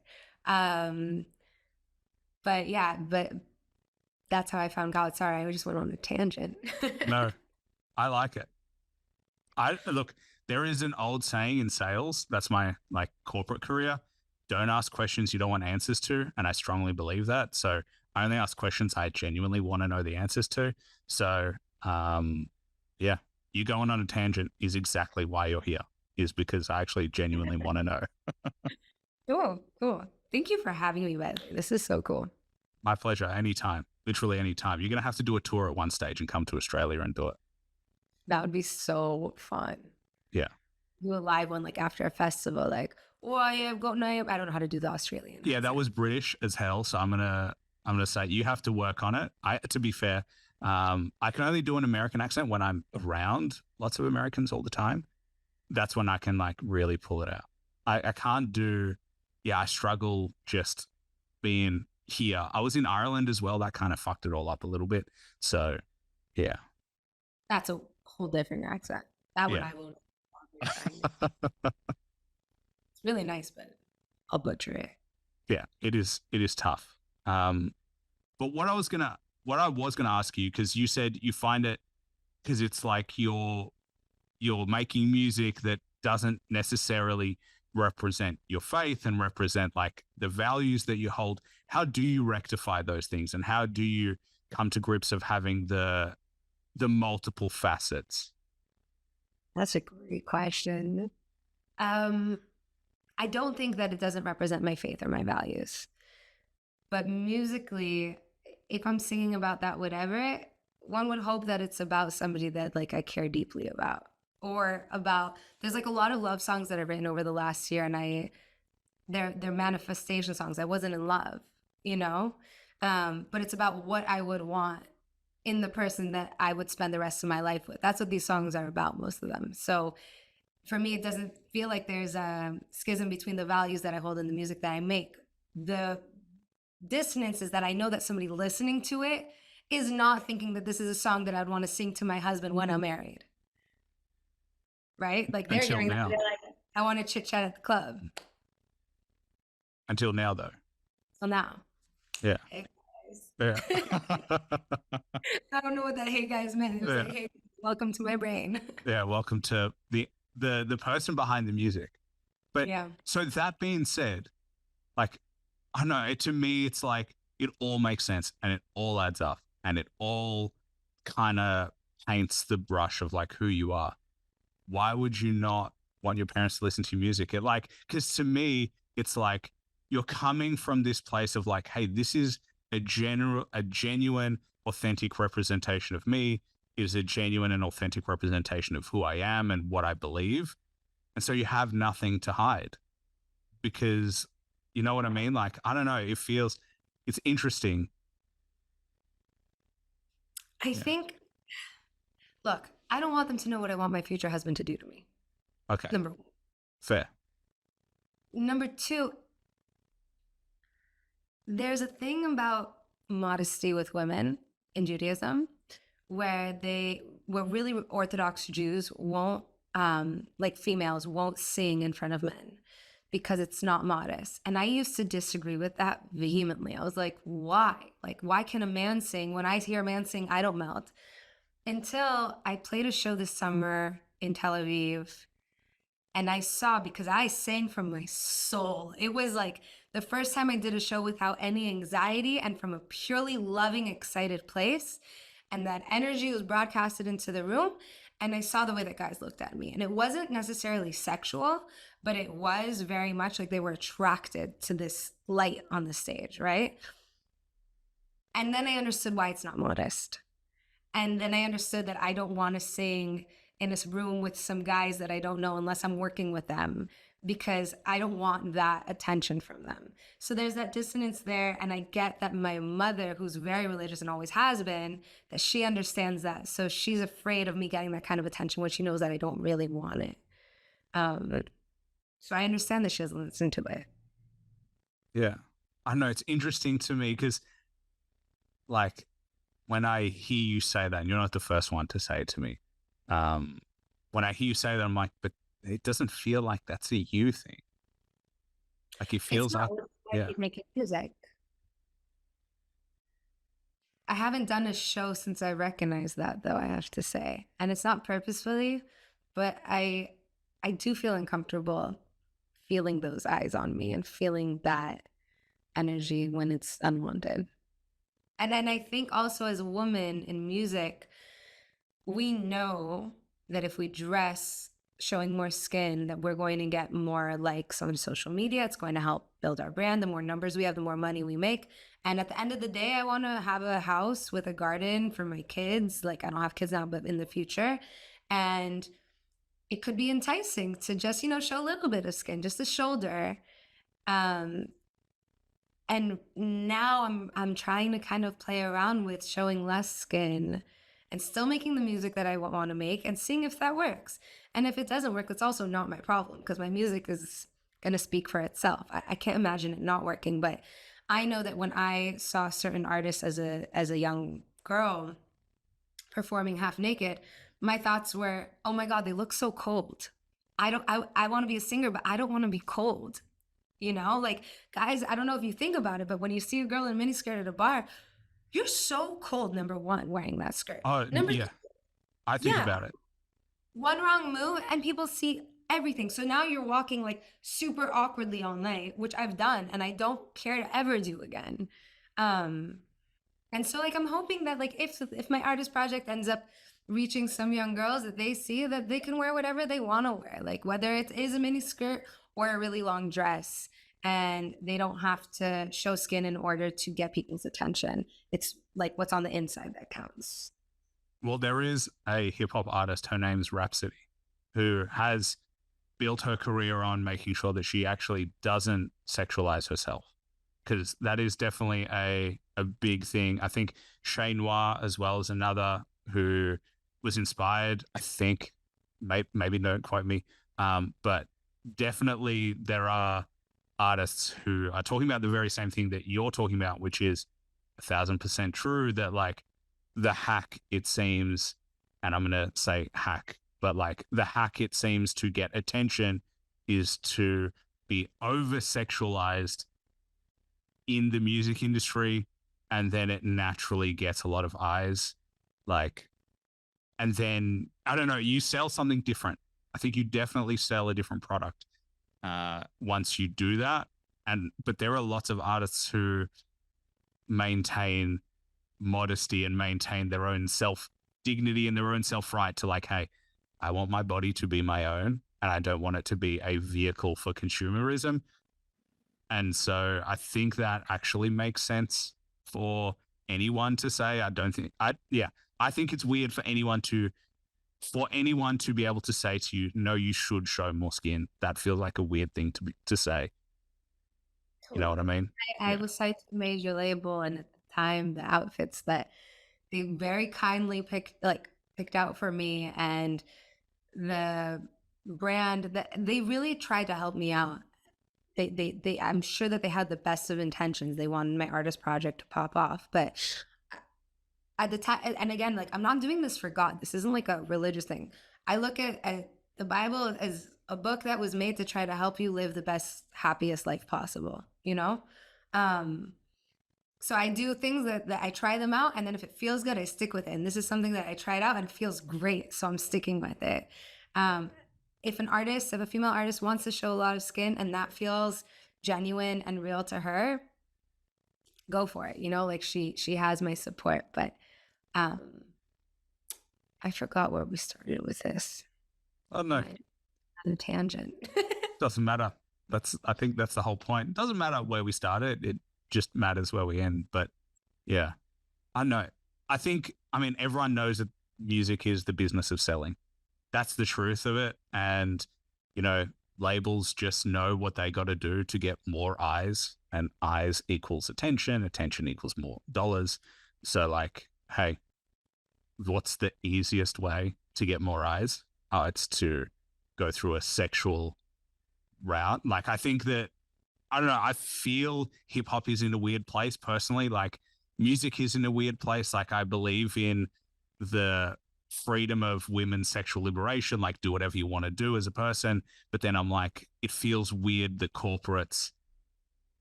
But yeah, but that's how I found God. Sorry, I just went on a tangent. No, I like it. Look, there is an old saying in sales. That's my like corporate career. Don't ask questions you don't want answers to. And I strongly believe that. So I only ask questions I genuinely want to know the answers to. So, yeah, you going on a tangent is exactly why you're here, is because I actually genuinely want to know. Cool. Thank you for having me, by the way. This is so cool. My pleasure. Anytime, literally anytime. You're going to have to do a tour at one stage and come to Australia and do it. That would be so fun. Yeah. Do a live one like after a festival, like, oh, I have got no, I don't know how to do the Australian. Yeah, that was British as hell. So I'm gonna say you have to work on it. To be fair, I can only do an American accent when I'm around lots of Americans all the time. That's when I can like really pull it out. I can't do. Yeah, I struggle just being here. I was in Ireland as well. That kind of fucked it all up a little bit. So, yeah. That's a whole different accent. That one I won't. It's really nice, but I'll butcher it. Yeah, it is tough. But what I was gonna ask you, because you said you find it because it's like you're making music that doesn't necessarily represent your faith and represent like the values that you hold. How do you rectify those things, and how do you come to grips of having the multiple facets? That's a great question. I don't think that it doesn't represent my faith or my values. But musically, if I'm singing about that, whatever, one would hope that it's about somebody that like I care deeply about. Or about, there's like a lot of love songs that I've written over the last year, and they're manifestation songs. I wasn't in love, you know? But it's about what I would want in the person that I would spend the rest of my life with. That's what these songs are about, most of them. So for me, it doesn't feel like there's a schism between the values that I hold and the music that I make. The dissonance is that I know that somebody listening to it is not thinking that this is a song that I'd want to sing to my husband when I'm married. Right? Like they're hearing that, they're like, I want to chit chat at the club. Until now, though. So now. Yeah. Hey guys. Yeah. I don't know what that hey guys meant. It was like, hey, welcome to my brain. Yeah, welcome to the person behind the music. But yeah. So that being said, like, I don't know, to me, it's like it all makes sense and it all adds up and it all kind of paints the brush of like who you are. Why would you not want your parents to listen to your music? Because to me, it's like you're coming from this place of like, hey, this is a genuine, authentic representation of me. It is a genuine and authentic representation of who I am and what I believe. And so you have nothing to hide because you know what I mean? Like, I don't know, it's interesting. I think, look, I don't want them to know what I want my future husband to do to me. Okay. Number one. Fair. Number two, there's a thing about modesty with women in Judaism where really Orthodox Jews won't, like females won't sing in front of men because it's not modest. And I used to disagree with that vehemently. I was like, why? Like, why can a man sing? When I hear a man sing, I don't melt. Until I played a show this summer in Tel Aviv, and I saw, because I sang from my soul. It was like the first time I did a show without any anxiety and from a purely loving, excited place. And that energy was broadcasted into the room. And I saw the way that guys looked at me. And it wasn't necessarily sexual, but it was very much like they were attracted to this light on the stage, right? And then I understood why it's not modest. And then I understood that I don't want to sing in this room with some guys that I don't know unless I'm working with them, because I don't want that attention from them. So there's that dissonance there. And I get that my mother, who's very religious and always has been, that she understands that. So she's afraid of me getting that kind of attention when she knows that I don't really want it. So I understand that she doesn't listen to it. Yeah. I know it's interesting to me because, like, when I hear you say that, and you're not the first one to say it to me, when I hear you say that, I'm like, but it doesn't feel like that's a you thing. Like it It's feels not like, what I yeah. keep making music. I haven't done a show since I recognized that, though, I have to say. And it's not purposefully, but I do feel uncomfortable feeling those eyes on me and feeling that energy when it's unwanted. And then I think also as a woman in music, we know that if we dress showing more skin, that we're going to get more likes on social media. It's going to help build our brand. The more numbers we have, the more money we make. And at the end of the day, I want to have a house with a garden for my kids. Like, I don't have kids now, but in the future. And it could be enticing to just, show a little bit of skin, just a shoulder. And now I'm trying to kind of play around with showing less skin and still making the music that I want to make and seeing if that works. And if it doesn't work, it's also not my problem, because my music is going to speak for itself. I can't imagine it not working, but I know that when I saw certain artists as a young girl performing half naked, my thoughts were, oh my God, they look so cold. I want to be a singer, but I don't want to be cold. Like, guys, I don't know if you think about it, but when you see a girl in a miniskirt at a bar, you're so cold, number one, wearing that skirt. Oh, Number yeah. two, I think yeah, about it. one wrong move and people see everything. So now you're walking like super awkwardly all night, which I've done and I don't care to ever do again. Um, and so like I'm hoping that like if my artist project ends up reaching some young girls, that they see that they can wear whatever they want to wear, like whether it is a mini skirt or a really long dress, and they don't have to show skin in order to get people's attention. It's like what's on the inside that counts. Well, there is a hip hop artist, her name's Rhapsody, who has built her career on making sure that she actually doesn't sexualize herself, because that is definitely a big thing. I think Shay Noir as well as another who was inspired, I think, maybe don't quote me, but definitely there are artists who are talking about the very same thing that you're talking about, which is 1,000% true, that like the hack, it seems, and I'm going to say hack, but like the hack, it seems, to get attention is to be over sexualized in the music industry, and then it naturally gets a lot of eyes. Like, and then I don't know, you sell something different. I think you definitely sell a different product once you do that. But there are lots of artists who maintain modesty and maintain their own self dignity and their own self right to like, hey, I want my body to be my own and I don't want it to be a vehicle for consumerism. And so I think that actually makes sense for anyone to say. I think it's weird for anyone to be able to say to you, no, you should show more skin. That feels like a weird thing to say. You know what I Totally. mean? I Yeah. was signed to a major label, and at the time, the outfits that they very kindly picked out for me, and the brand that they really tried to help me out. They I'm sure that they had the best of intentions. They wanted my artist project to pop off, but at the time, and again, like I'm not doing this for God. This isn't like a religious thing. I look at the Bible as a book that was made to try to help you live the best, happiest life possible, Um, so I do things that I try them out, and then if it feels good, I stick with it. And this is something that I tried out and it feels great, so I'm sticking with it. Um, if a female artist wants to show a lot of skin and that feels genuine and real to her, go for it. Like she has my support. But um, I forgot where we started with this. I don't know. Went on a tangent. Doesn't matter. I think that's the whole point. It doesn't matter where we started. It just matters where we end. But yeah, I know. I mean, everyone knows that music is the business of selling. That's the truth of it. And, you know, labels just know what they got to do to get more eyes, and eyes equals attention. Attention equals more dollars. So, like, hey, what's the easiest way to get more eyes? Oh, it's to go through a sexual route. Like, I think that, I don't know, I feel hip hop is in a weird place personally. Like, music is in a weird place. Like, I believe in the freedom of women's sexual liberation, like, do whatever you want to do as a person. But then I'm like, it feels weird that corporates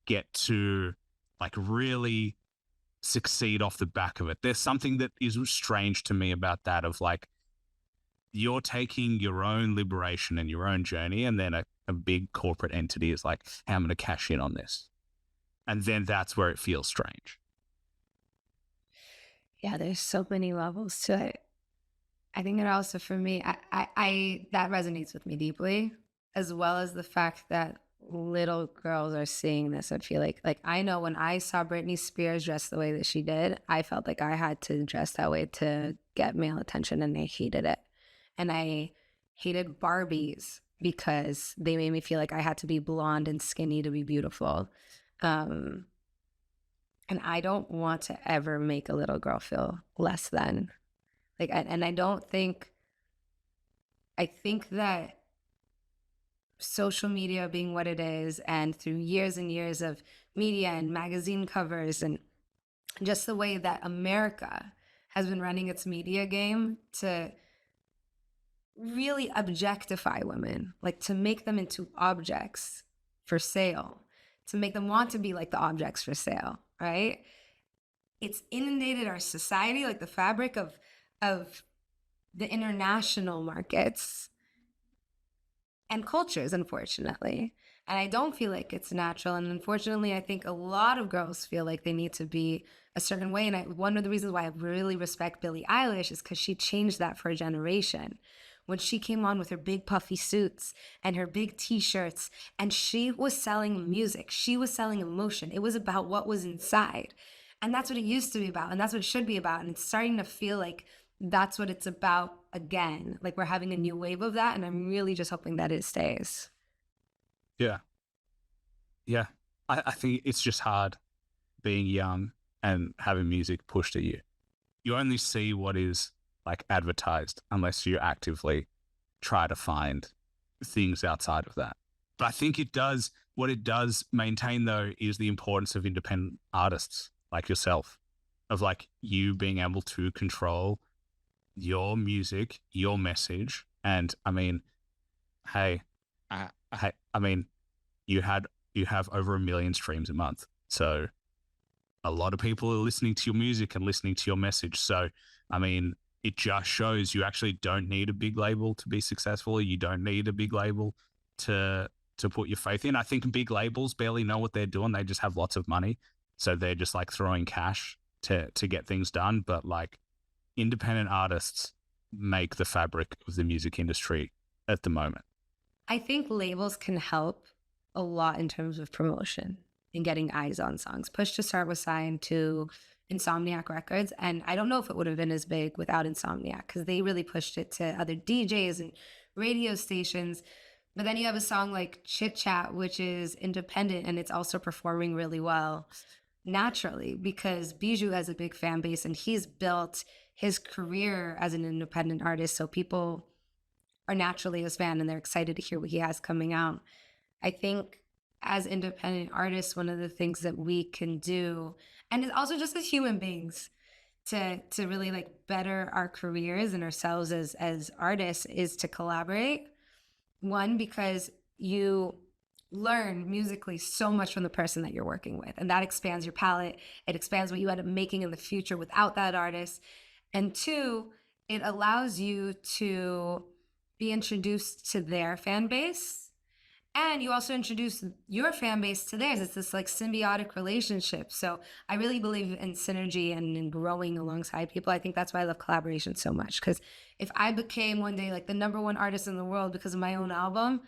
get to like really succeed off the back of it. There's something that is strange to me about that, of like, you're taking your own liberation and your own journey, and then a big corporate entity is like, hey, I'm going to cash in on this. And then that's where it feels strange. Yeah, there's so many levels to it. I think it also, for me, I that resonates with me deeply, as well as the fact that little girls are seeing this. I feel like I know when I saw Britney Spears dress the way that she did, I felt like I had to dress that way to get male attention, and I hated it. And I hated Barbies because they made me feel like I had to be blonde and skinny to be beautiful. Um, and I don't want to ever make a little girl feel less than. Like, and I don't think, I think that social media being what it is, and through years and years of media and magazine covers, and just the way that America has been running its media game to really objectify women, like to make them into objects for sale, to make them want to be like the objects for sale, right? It's inundated our society, like the fabric of the international markets and cultures, unfortunately. And I don't feel like it's natural. And unfortunately, I think a lot of girls feel like they need to be a certain way. And one of the reasons why I really respect Billie Eilish is because she changed that for a generation. When she came on with her big puffy suits and her big t-shirts, and she was selling music, she was selling emotion. It was about what was inside. And that's what it used to be about. And that's what it should be about. And it's starting to feel like that's what it's about again. Like, we're having a new wave of that. And I'm really just hoping that it stays. Yeah. Yeah. I think it's just hard being young and having music pushed at you. You only see what is like advertised unless you actively try to find things outside of that. But I think what it does maintain though is the importance of independent artists like yourself, of like you being able to control your music, your message. And I mean, hey, I mean, you have over 1 million streams a month. So a lot of people are listening to your music and listening to your message. So, I mean, it just shows you actually don't need a big label to be successful. You don't need a big label to put your faith in. I think big labels barely know what they're doing. They just have lots of money. So they're just like throwing cash to get things done. But like, independent artists make the fabric of the music industry at the moment. I think labels can help a lot in terms of promotion and getting eyes on songs. Push to Start was signed to Insomniac Records, and I don't know if it would have been as big without Insomniac, because they really pushed it to other DJs and radio stations. But then you have a song like Chit Chat, which is independent, and it's also performing really well naturally because Bijou has a big fan base, and he's built his career as an independent artist. So people are naturally his fan, and they're excited to hear what he has coming out. I think as independent artists, one of the things that we can do, and it's also just as human beings, to really like better our careers and ourselves as artists, is to collaborate. One, because you learn musically so much from the person that you're working with, and that expands your palette. It expands what you end up making in the future without that artist. And two, it allows you to be introduced to their fan base And you also introduce your fan base to theirs. It's this like symbiotic relationship. So I really believe in synergy and in growing alongside people. I think that's why I love collaboration so much. Because if I became one day like the number one artist in the world because of my own album,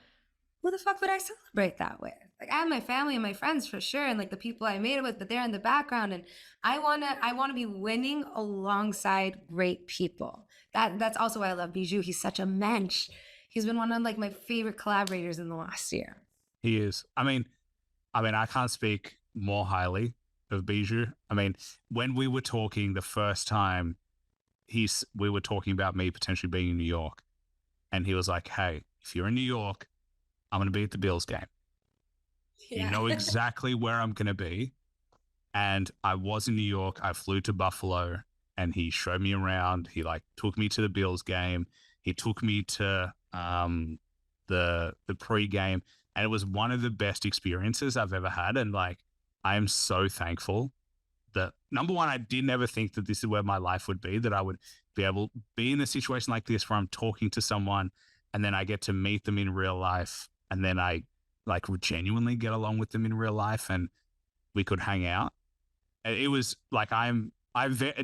who the fuck would I celebrate that with? Like I have my family and my friends for sure, and like the people I made it with, but they're in the background, and I wanna be winning alongside great people. That's also why I love Bijou. He's such a mensch. He's been one of like my favorite collaborators in the last year. He is. I mean, I can't speak more highly of Bijou. I mean, when we were talking the first time, we were talking about me potentially being in New York, and he was like, "Hey, if you're in New York, I'm going to be at the Bills game. You Yeah. know exactly where I'm going to be." And I was in New York. I flew to Buffalo, and he showed me around. He like took me to the Bills game. He took me to the pre-game, and it was one of the best experiences I've ever had. And like, I am so thankful that, number one, I didn't ever think that this is where my life would be, that I would be able to be in a situation like this where I'm talking to someone and then I get to meet them in real life, and then I like genuinely get along with them in real life, and we could hang out. It was like,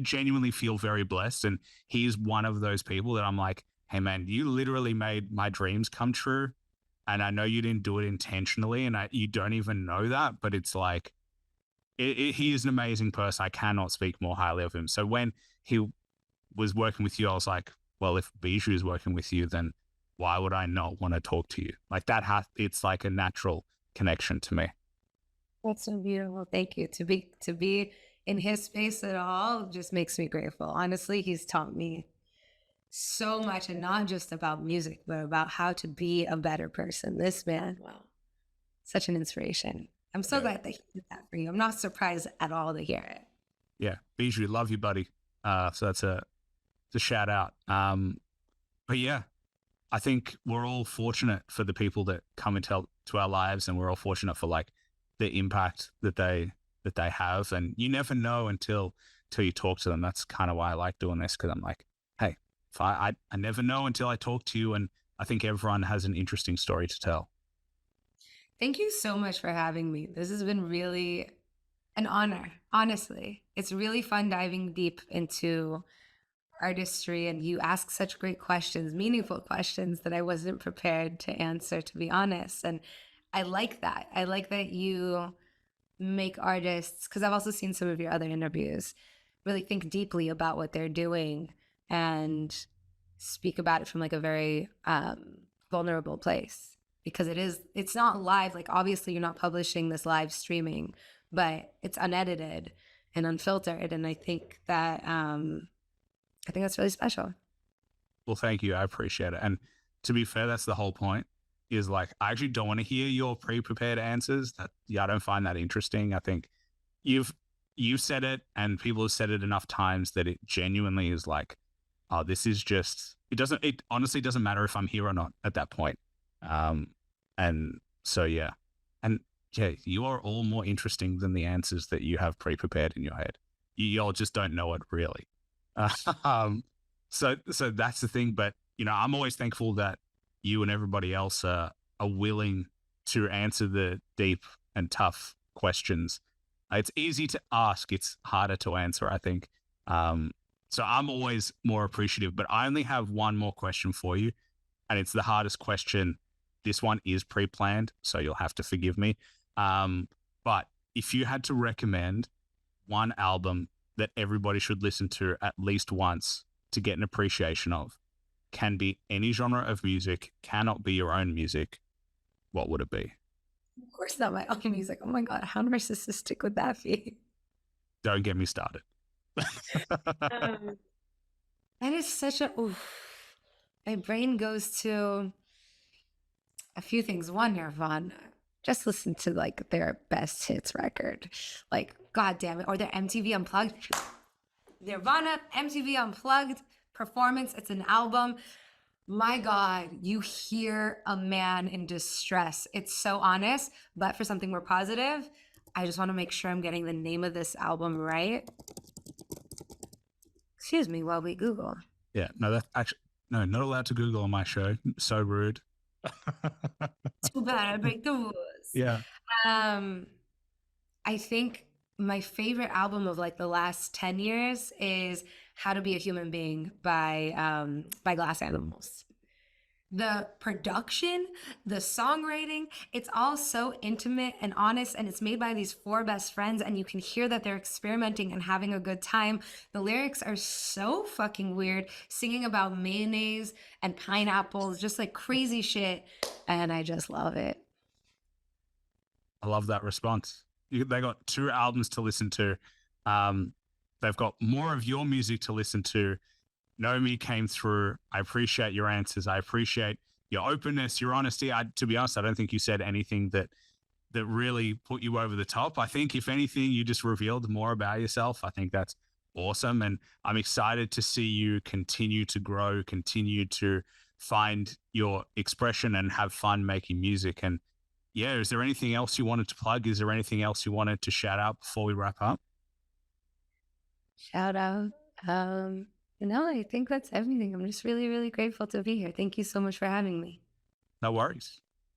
genuinely feel very blessed. And he's one of those people that I'm like, hey man, you literally made my dreams come true. And I know you didn't do it intentionally, and you don't even know that, but it's like, he is an amazing person. I cannot speak more highly of him. So when he was working with you, I was like, well, if Bijou is working with you, then why would I not want to talk to you? Like it's like a natural connection to me. That's so beautiful. Thank you. To be in his space at all just makes me grateful. Honestly, he's taught me so much, and not just about music, but about how to be a better person. This man, wow, such an inspiration. I'm so Yeah. glad that he did that for you. I'm not surprised at all to hear it. Yeah. Bijou, love you, buddy. So it's a shout out. But yeah, I think we're all fortunate for the people that come into to our lives, and we're all fortunate for like the impact that they have. And you never know until you talk to them. That's kind of why I like doing this, because I'm like, hey, if I never know until I talk to you, and I think everyone has an interesting story to tell. Thank you so much for having me. This has been really an honor, honestly. It's really fun diving deep into artistry, and you ask such great questions, meaningful questions that I wasn't prepared to answer, to be honest. And I like that. I like that you make artists, because I've also seen some of your other interviews, really think deeply about what they're doing and speak about it from like a very vulnerable place, because it's not live. Like obviously you're not publishing this live streaming, but it's unedited and unfiltered, and I think that's really special. Well, thank you. I appreciate it. And to be fair, that's the whole point. Is like, I actually don't want to hear your pre-prepared answers. That, yeah, I don't find that interesting. I think you've you've said it, and people have said it enough times that it genuinely is like, oh, this is just, it honestly doesn't matter if I'm here or not at that point. Um, and so yeah, and yeah, you are all more interesting than the answers that you have pre-prepared in your head. Y'all just don't know it really. Um, so that's the thing. But I'm always thankful that you and everybody else are willing to answer the deep and tough questions. It's easy to ask, it's harder to answer, I think. So I'm always more appreciative. But I only have one more question for you, and it's the hardest question. This one is pre-planned, so you'll have to forgive me. But if you had to recommend one album that everybody should listen to at least once to get an appreciation of, can be any genre of music, cannot be your own music, what would it be? Of course not my own music. Oh my god, how narcissistic would that be? Don't get me started. Um, that is such a oof. My brain goes to a few things. One, Nirvana. Just listen to like their best hits record. Like, god damn it. Or their MTV Unplugged. Nirvana, MTV Unplugged performance. It's an album. My God, you hear a man in distress. It's so honest. But for something more positive, I just want to make sure I'm getting the name of this album right. Excuse me while we Google. Yeah, no, that's actually, no, not allowed to Google on my show. So rude. Too bad I break the rules. Yeah. Um, I think my favorite album of like the last 10 years is How to Be a Human Being by Glass Animals. The production, the songwriting, it's all so intimate and honest, and it's made by these four best friends, and you can hear that they're experimenting and having a good time. The lyrics are so fucking weird, singing about mayonnaise and pineapples, just like crazy shit, and I just love it. I love that response. They got two albums to listen to. Um, they've got more of your music to listen to. Nomi came through. I appreciate your answers. I appreciate your openness, your honesty. To be honest, I don't think you said anything that really put you over the top. I think if anything, you just revealed more about yourself. I think that's awesome. And I'm excited to see you continue to grow, continue to find your expression and have fun making music. And yeah, is there anything else you wanted to plug? Is there anything else you wanted to shout out before we wrap up? Shout out. Um, no, I think that's everything. I'm just really, really grateful to be here. Thank you so much for having me. No worries.